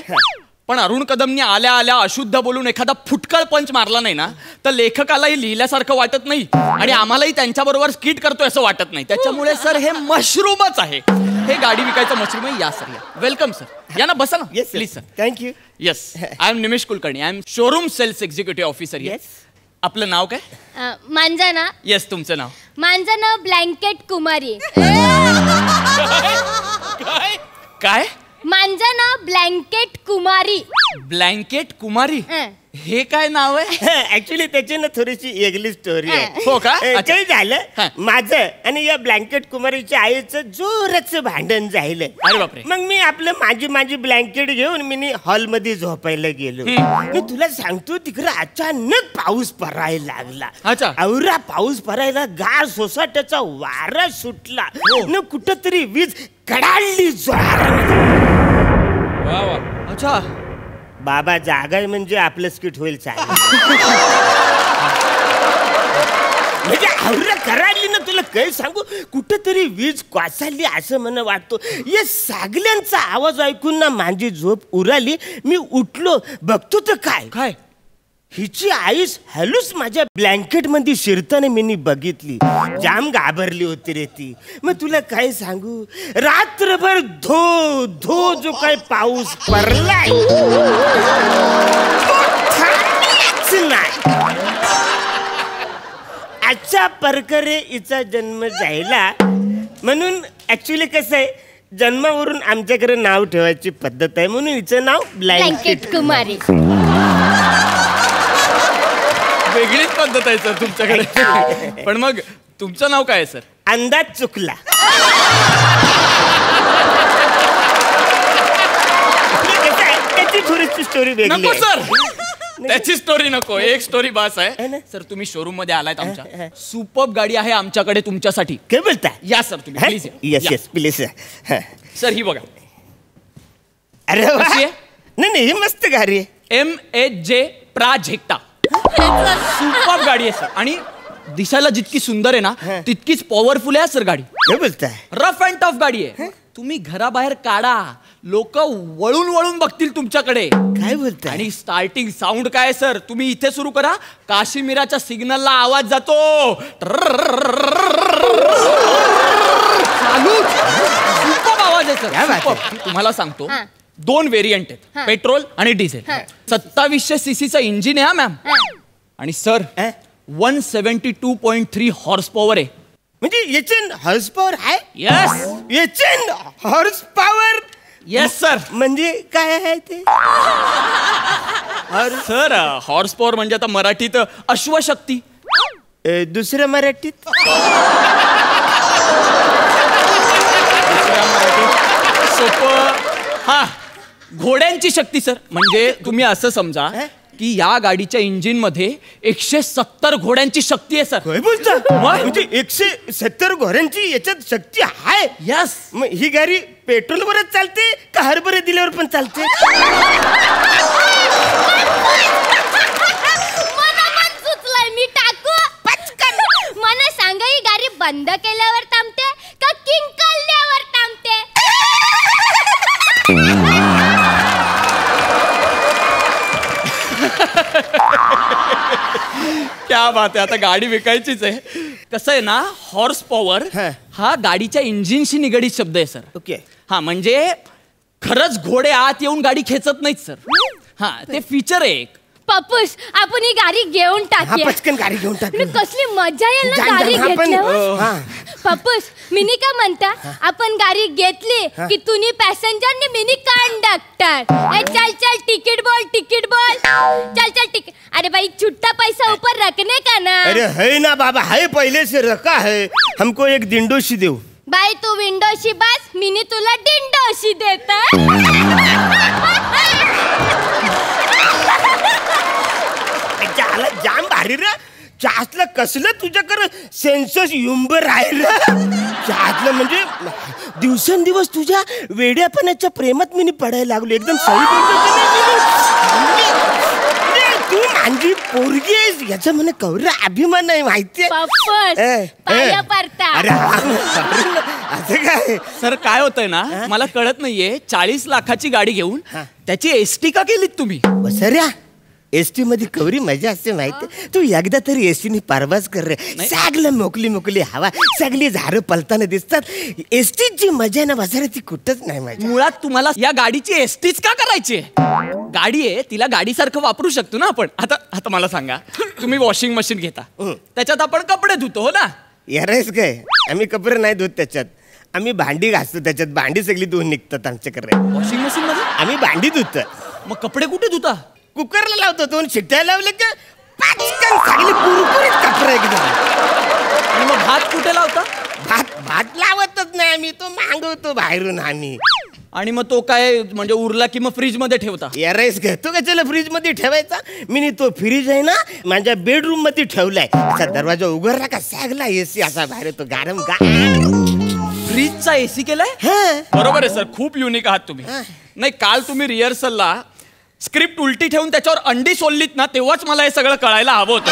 पण अरुण कदमनी आल्या आल्या अशुद्ध बोलून एखादा फुटकळ पंच मारला नाही ना, तर लेखकालाही लिहिल्यासारखं वाटत नाही आणि आम्हालाही त्यांच्याबरोबर स्किट करतोय असं वाटत नाही. त्याच्यामुळे सर हे मशरूमच आहे. हे गाडी विकायचं मशरूम आहे. या सर, या. Welcome sir. या ना, बसा ना. Yes please sir. Thank you. Yes, I am Nimish Kulkarni. I am showroom sales executive officer. Yes. आपलं नाव काय? माझं ना येस तुमचं नाव माझं नाव ब्लँकेट कुमारी. काय माझं नाव ब्लँकेट कुमारी. ब्लँकेट कुमारी हे काय नाव आहे? ऍक्च्युली त्याची ना थोडीशी वेगळी स्टोरी आहे. हो का? काही झालं माझं आणि या ब्लँकेट कुमारीच्या आईचं जोराचं भांडण झालं. अरे बापरे. मग मी आपलं माझी ब्लँकेट घेऊन मी हॉलमध्ये झोपायला गेलो. मी तुला सांगतो तिकडे अचानक पाऊस पडायला लागला. अच्छा. औरा पाऊस पडायला गार सोसाट्याचा वारा सुटला न कुठंतरी वीज कडाडली जोरात. अच्छा. बाबा जागाय म्हणजे आपलं स्किट होईल चालेल. म्हणजे आवरा करायली ना तुला काही सांगू कुठंतरी वीज कोसळली असं मला वाटतो. या सागल्यांचा आवाज ऐकून ना माझी झोप उराली. मी उठलो बघतो तर काय हिची आईस हॅलूच माझ्या ब्लँकेट मध्ये शिरताना मी बघितली. जाम घाबरली होती रे ती. मग तुला काय सांगू रात्रभर धो धो जो काय पाऊस पडलाय नाही. अशा प्रकारे हिचा जन्म झाला. म्हणून ऍक्च्युली कसं आहे जन्मावरून आमच्याकडे नाव ठेवायची पद्धत आहे म्हणून हिचं नाव ब्लँकेट कुमारी. वेगळीच पद्धत आहे सर तुमच्याकडे. पण मग तुमचं नाव काय आहे सर? अंदाज चुकला. त्याची थोडीशी स्टोरी वेगळी नको आहे. सर त्याची स्टोरी नको. एक स्टोरी बास आहे. सर तुम्ही शोरूम मध्ये आलायत आमच्या. सुपर्ब गाडी आहे आमच्याकडे तुमच्यासाठी. काय बोलता? या सर तुम्ही please. Yes yes please. Sir ही बघा. अरे वा. कशी आहे? नाही ही मस्त गाडी आहे. MHJ प्राजक्ता. सुपर्ब गाडी आहे सर आणि दिसायला जितकी सुंदर आहे ना तितकीच पॉवरफुल आहे सर गाडी. काय बोलताय? रफ अँड टफ गाडी आहे. तुम्ही घराबाहेर काढा लोक वळून वळून बघतील तुमच्याकडे. काय बोलताय? आणि स्टार्टिंग साऊंड काय सर तुम्ही इथे सुरू करा काश्मीराच्या सिग्नलला आवाज जातो. चालू सुपर्ब आवाज आहे सर. सुपर्ब. तुम्हाला सांगतो 2 व्हेरियंट आहेत पेट्रोल आणि डिझेल. 2700 सीसीचं इंजिन आहे मॅम. आणि सर 172.3 हॉर्स पॉवर आहे. म्हणजे याचे हॉर्स पॉवर आहे? येस याचे हॉर्स पॉवर. Yes sir. म्हणजे काय आहे ते? सर हॉर्स पॉवर म्हणजे आता मराठीत अश्वशक्ती. दुसऱ्या मराठीत सोपं. हा घोड्यांची शक्ती सर. म्हणजे तुम्ही असं समजा की या गाडीच्या इंजिन मध्ये 170 घोड्यांची शक्ती आहे सर. काय बोलता? म्हणजे 170 घोड्यांची याच्यात शक्ती आहे? यस. मग ही गाडी पेट्रोलवरच चालते का हरभरे दिल्यावर पण चालते? मला पण सुचलंय मी टाकू पटकन. मला सांगा ही गाडी बंद केल्यावर थांबते का किंकाळल्यावर थांबते? क्या बात आहे. आता गाडी विकायचीच आहे. कसं आहे ना हॉर्स पॉवर हा गाडीच्या इंजिनशी निगडीत शब्द आहे सर. ओके. हा म्हणजे खरंच घोडे आत येऊन गाडी खेचत नाहीत सर. हा ते फीचर आहे एक. पप्पूस आपण ही गाडी घेऊन टाकूया. पटकन गाडी घेऊन टाकूया. कसली मजा येईल ना गाडी घेतल्यावर. पप्पूस मिनी का म्हणता आपण गाडी घेतली की तुम्ही पॅसेंजर मिनी कंडक्टर. चल चल तिकीट बोल चल चल तिकीट. अरे भाई छुट्टा पैसा ऊपर रखने का ना. अरे है ना बाबा है पहले से रखा है. हमको एक डिंडोशी देऊ. बाई तू विंडोशी बस मिनी तुला डिंडोशी देता. जाम भारी रे. चहातलं कसलं तुझ्याकडे सेन्सस युंबर आहे रे. चहातलं म्हणजे दिवसेंदिवस तुझ्या वेड्यापणाच्या प्रेमात मी पडायला लागलो. एकदम सही तू माझी पोरगी आहेस याचा मला कवरा अभिमान आहे माहितीये. पाया पडता. असं काय सर काय होतंय ना मला कळत नाहीये 40 लाखाची गाडी घेऊन त्याची एसटी का केलीत तुम्ही? बसऱ्या एसटी मध्ये कवरी मजा असते माहिती. तू एकदा तरी एसटीने परवाच कर रे. सगळं मोकली मोकली हवा, सगळी झाडं पलताना दिसतात. एसटीची मजा ना वाजरा ती कुठंच नाही माझ्या. मुळात तुम्हाला या गाडीची एसटीच का करायची आहे? गाडी आहे, तिला गाडीसारखं वापरू शकतो ना आपण. आता मला सांगा, तुम्ही वॉशिंग मशीन घेता, त्याच्यात आपण कपडे धुतो, हो ना? यारेस काय, आम्ही कपडे नाही धुत त्याच्यात, आम्ही भांडी घासतो त्याच्यात. भांडी सगळी धुवून निघतात आमच्याकडे. वॉशिंग मशीन मध्ये आम्ही भांडी धुतो. मग कपडे कुठे धुता? कुकरला लावतो, 2 शिट्ट्या लावले का पाचकन सगळी कुरकुरीत कपडे एकदम. आणि मग भात कुठे लावता? भात लावतच नाही आम्ही, तो मागवतो बाहेरून आम्ही. आणि मग तो काय म्हणजे उरला की मग फ्रीज मध्ये ठेवता? यारेस काय, तो कशाला फ्रीज मध्ये ठेवायचा? मी तो फ्रीज आहे ना माझ्या बेडरूम मध्ये ठेवलाय. असा दरवाजा उघडला का सगळा एसी असा बाहेर येतो, गारम गार. फ्रीजचा एसी केलाय? बरोबर आहे सर, खूप युनिक आहात तुम्ही. नाही, काल तुम्ही रिहर्सलला स्क्रिप्ट उलटी ठेवून त्याच्यावर अंडी सोललीत ना, तेव्हाच मला हे सगळं कळायला हवं होतं.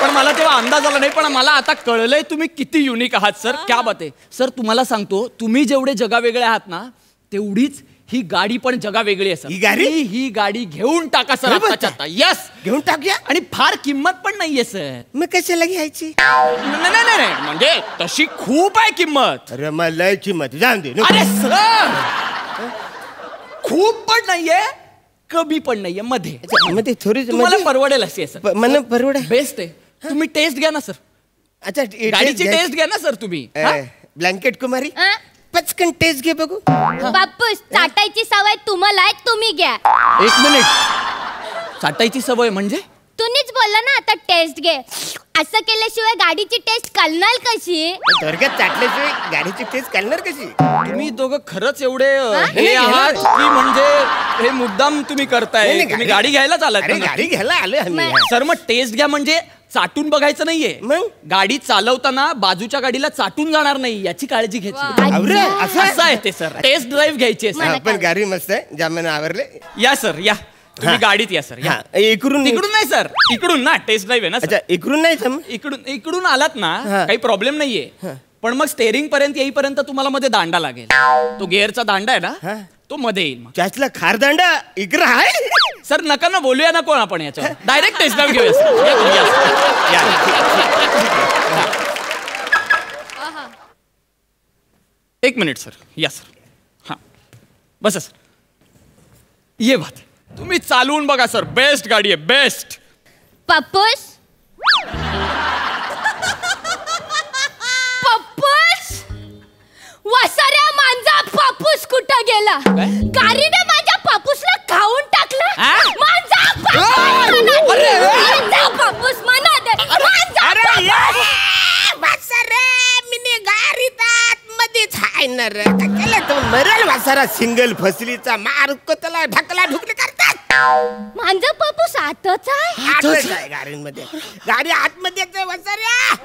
पण मला तेव्हा अंदाज आला नाही, पण मला आता कळलंय तुम्ही किती युनिक आहात सर. क्या बात आहे सर. तुम्हाला सांगतो, तुम्ही जेवढे जगावेगळे आहात ना, तेवढीच ही गाडी पण जगावेगळी आहे सर. ही गाडी घेऊन टाका सर आताच्या आता. यस, घेऊन टाकूया. आणि फार किंमत पण नाहीये सर. मग कशाला घ्यायची? नाही, म्हणजे तशी खूप आहे किंमत. अरे मला लय किंमत, जाऊन दे. अरे सर, खूप पण नाहीये, कमी पण नाहीये, मध्ये थोडी. तुम्हाला परवडेल अशी आहे सर. मला परवडेल. बेस्ट आहे. तुम्ही टेस्ट घ्या ना सर. अच्छा, गाडीची टेस्ट घ्या ना सर तुम्ही. ब्लँकेट कुमारी, पचकन टेस्ट घे बघू. बापूस, चाटायची सवय तुम्हाला आहे, तुम्ही घ्या. 1 मिनिट, चाटायची सवय म्हणजे? तुम्हीच बोलला ना आता टेस्ट घे. असं केल्याशिवाय गाडीची टेस्ट कळणार कशी? थोडक्यात चाटल्याशिवाय गाडीची टेस्ट कळणार कशी? तुम्ही दोघं खरंच एवढे हे आहात की म्हणजे हे मुद्दाम तुम्ही करताय? तुम्ही गाडी घ्यायलाच आलात? गाडी घ्यायला आलोय आम्ही. सर, मग टेस्ट घ्या म्हणजे चाटून बघायचं नाहीये. मग गाडी चालवताना बाजूच्या गाडीला चाटून जाणार नाही याची काळजी घ्यायची. असं आहे ते सर. टेस्ट ड्राईव्ह घ्यायची. पण गाडी मस्त आहे, जामाने आवरले. या सर, या तुम्ही गाडीत या सर. इकडून नाही सर, इकडून ना टेस्ट ड्राईव्ह आहे ना. इकडून नाही, इकडून आलात ना, काही प्रॉब्लेम नाहीये. पण मग स्टेअरिंग पर्यंत येईपर्यंत तुम्हाला मध्ये दांडा लागेल. तो गिअरचा दांडा आहे ना, तो मध्ये येईल. त्यातला खारदांडा इकडं आहे सर. नका ना बोलूया ना कोण आपण याच्यावर. डायरेक्ट टेस्ट ड्राईव्ह घेऊया. एक मिनिट सर. या सर. हा, बसा सर. ये बात, तुम्ही चालवून बघा सर. बेस्ट गाडी आहे, बेस्ट. पप्पूस, वसाऱ्या मांजा पापूस कुठं गेला? गाडीने माझ्या पापूसला खाऊन टाकलं. मांजा पापूस म्हणा दे. मिनी गाडीत आतमध्येच आहे ना रे. त्याला तो मरल वासारा सिंगल फसलीचा मार्क त्याला ढकला ढुकली करतात. मांजा पापूस आतच आहे गाडीमध्ये. गाडी आतमध्येच आहे वसाऱ्या.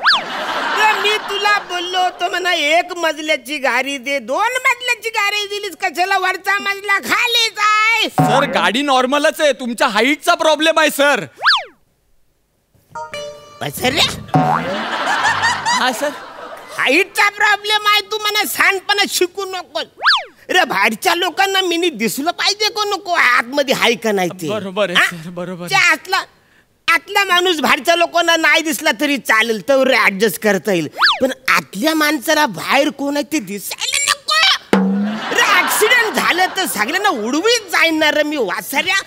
मी तुला बोललो होतो म्हणा 1 मजल्याची गाडी दे, 2 मजल्याची गाडी दिलीस कशाला? वरचा मजला खालीच आहे. सर, गाडी नॉर्मलच आहे, तुमच्या हाईटचा प्रॉब्लेम आहे सर. हा सर, हाईटचा प्रॉब्लेम आहे. तू मला सांडपणा शिकू नको रे. बाहेरच्या लोकांना मिनी दिसलं पाहिजे को नको आतमध्ये हाय का नाही ते. बरोबर आहे सर, बरोबर. आतला माणूस बाहेरच्या लोकांना नाही दिसला तरी चालेल, तर ऍडजस्ट करता येईल. पण आतल्या माणसाला बाहेर कोण आहे ते दिसायला नको रे. ऍक्सिडेंट झालं तर सगळ्यांना उडवीत जाणार. मी वासाऱ्या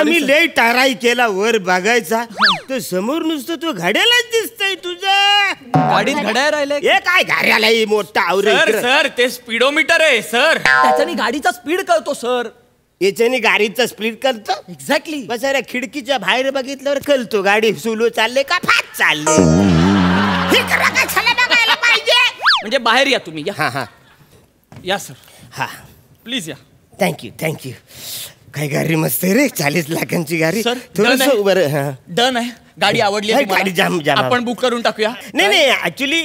मी लय टाराई केला वर बघायचा, तर समोर नुसतं तू घड्यालाच दिसतंय तुझं. गाडीत घड्याळ राहिले. हे काय घड्याला मोठा आवरे? सर, ते स्पीडोमीटर आहे सर. त्याच्याने गाडीचा स्पीड कळतो सर. याच्याने गाडीचा स्पीड करतो. एक्झॅक्टली. बस अरे खिडकीच्या बाहेर बघितल्यावर कळतो गाडी सुलो चालले का फास्ट चालले. हे करा का छाला बघायला पाहिजे. म्हणजे बाहेर या तुम्ही. हा या सर. हा, प्लीज या. थँक्यू. काय गाडी मस्त आहे रे, 40 लाखांची गाडी. सर, थोडस डन आहे. गाडी आवडली? गाडी जाम आपण बुक करून टाकूया. नाही ऍक्च्युली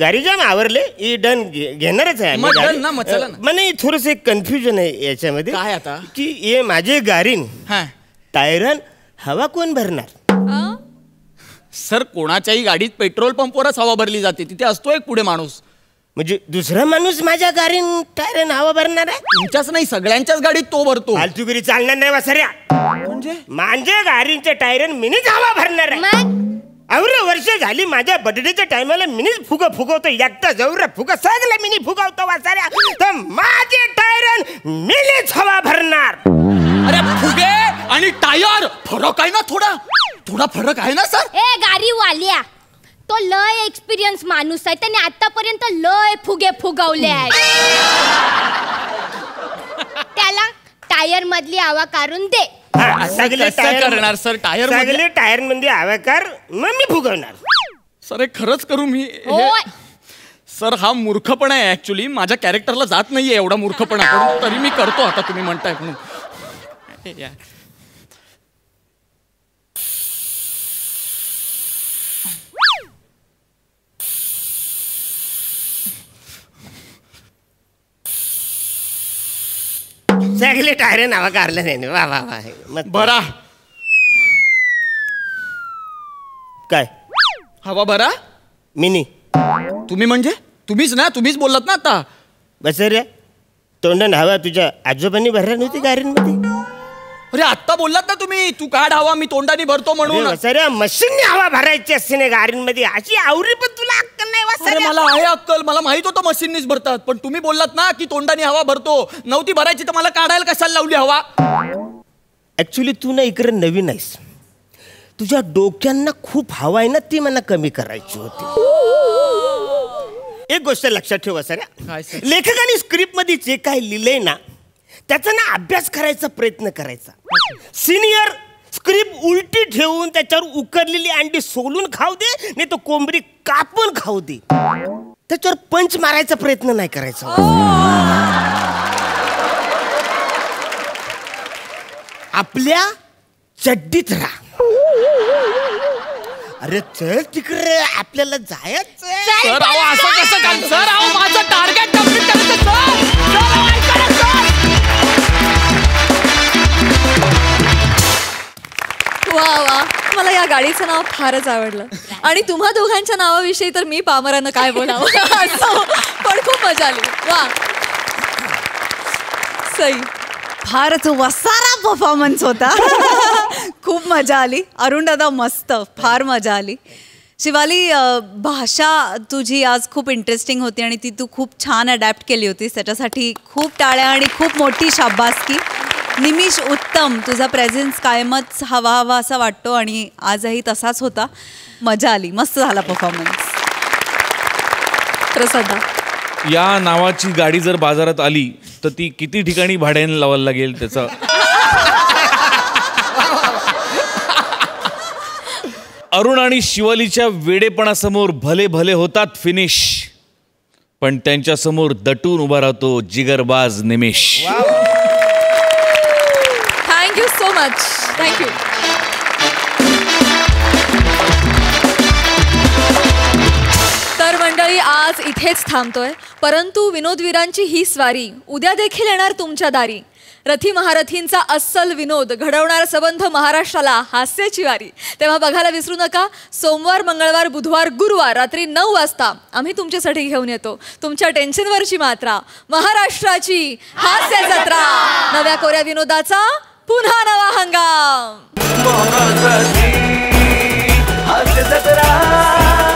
गाडी जाम आवरले. ही डन घेणारच आहे. म्हणे थोडस एक कन्फ्युजन आहे याच्यामध्ये. काय आता? की हे माझे गाडीन टायरन हवा कोण भरणार? सर, कोणाच्याही गाडीत पेट्रोल पंपवरच हवा भरली जाते. तिथे असतो एक पुढे माणूस. म्हणजे दुसरा माणूस माझ्या गाडीन टायरन हवा भरणार आहे? तुमच्याच नाही सगळ्यांच्याच गाडीत तो भरतो. फालतुगिरी चालणार नाही वासऱ्या. म्हणजे माझ्या गाडीच्या टायरन मीच हवा भरणार आहे. अवरे वर्ष झाली माझ्या बर्थडेच्या टायमाला मिनीच फुगवतो. एकटा जवळ फुगा सगळं मिनी फुगवतो वासाऱ्या. तर माझे टायरन मिनीच हवा भरणार. अरे फुगे आणि टायर फरक आहे ना, थोडा फरक आहे ना सर. ए गाडी वाल्या, तो लय एक्सपिरियन्स माणूस आहे. त्याने आतापर्यंत लय फुगे फुगवले आहेत. त्याला टायर मधली हवा काढून दे. सगळे करणार सर टायर सगळे टायर मध्ये हवा कर, मग मी फुगवणार. सर हे खरंच करू मी? सर हा मूर्खपणा आहे ऍक्च्युली. माझ्या कॅरेक्टरला जात नाहीये एवढा मूर्खपणा, पण तरी मी करतो आता तुम्ही म्हणताय म्हणून. सगळे टायर नावा काढलं नाही. वा वा वा. बरा काय हवा बरा मिनी? तुम्ही म्हणजे तुम्हीच बोललात ना आता. बस रे, तोंडाने हवा तुझ्या आजोबांनी भरला नव्हती गाडीमध्ये? अरे आत्ता बोललात ना तुम्ही, तू काढ हवा मी तोंडाने भरतो म्हणून. सर मशीनने हवा भरायची असते ना गाडीमध्ये, अशी आवरी पण तुला अक्कल नाही. अरे मला आहे अक्कल, मला माहित होतं मशीननीच भरतात, पण तुम्ही बोललात ना की तोंडाने हवा भरतो. नव्हती भरायची तर मला काढायला कशाला लावली हवा? ऍक्च्युली तू ना इकडे नवीन आहेस. तुझ्या डोक्यांना खूप हवा आहे ना, ती मला कमी करायची होती. एक गोष्ट लक्षात ठेवा सर, लेखकाने स्क्रिप्ट मध्ये जे काय लिहिलंय ना त्याचा ना अभ्यास करायचा प्रयत्न करायचा. सिनियर स्क्रिप्ट उलटी ठेवून त्याच्यावर उकडलेली अंडी सोलून खाऊ दे, नाही तो कोंबडी कापून खाऊ दे, त्याच्यावर पंच मारायचा प्रयत्न नाही करायचा. आपल्या चड्डीत राहा. अरे चल तिकडे, आपल्याला जायचं. सर अहो असं कसं काय सर? अहो माझं टार्गेट कंप्लीट करायचं सर. वा वा, मला या गाडीचं नाव फारच आवडलं. आणि तुम्हा दोघांच्या नावाविषयी तर मी पामरानं काय बोलावं असं, पण खूप मजा आली. वा सई, फारच वसारा परफॉर्मन्स होता. खूप मजा आली. अरुण दादा मस्त, फार मजा आली. शिवाली, भाषा तुझी आज खूप इंटरेस्टिंग होती आणि ती तू खूप छान अडॅप्ट केली होतीस, त्याच्यासाठी खूप टाळ्या आणि खूप मोठी शाबासकी. निमिष उत्तम, तुझा प्रेझेन्स कायमच हवा असा वाटतो आणि आजही तसाच होता. मजा आली, मस्त झाला परफॉर्मन्स. प्रसादा, या नावाची गाडी जर बाजारात आली तर ती किती ठिकाणी भाड्याने लावायला लागेल त्याचा. अरुण आणि शिवालीच्या वेडेपणासमोर भले भले होतात फिनिश, पण त्यांच्या समोर दटून उभा राहतो जिगरबाज Nimish. Thank you so much. Thank you. तर मंडळी आज इथेच थांबतोय, परंतु विनोदवीरांची ही स्वारी उद्या देखील येणार तुमच्या दारी. रथी महारथींचा अस्सल विनोद घडवणारा संबंध महाराष्ट्राला हास्याची वारी. तेव्हा बघायला विसरू नका. सोमवार, मंगळवार, बुधवार, गुरुवार रात्री 9 वाजता आम्ही तुमच्यासाठी घेऊन येतो तुमच्या टेन्शनवरची मात्रा, महाराष्ट्राची हास्य जत्रा. नव्या कोऱ्या विनोदाचा पुन्हा नवा हंगाम. हास्य जत्रा.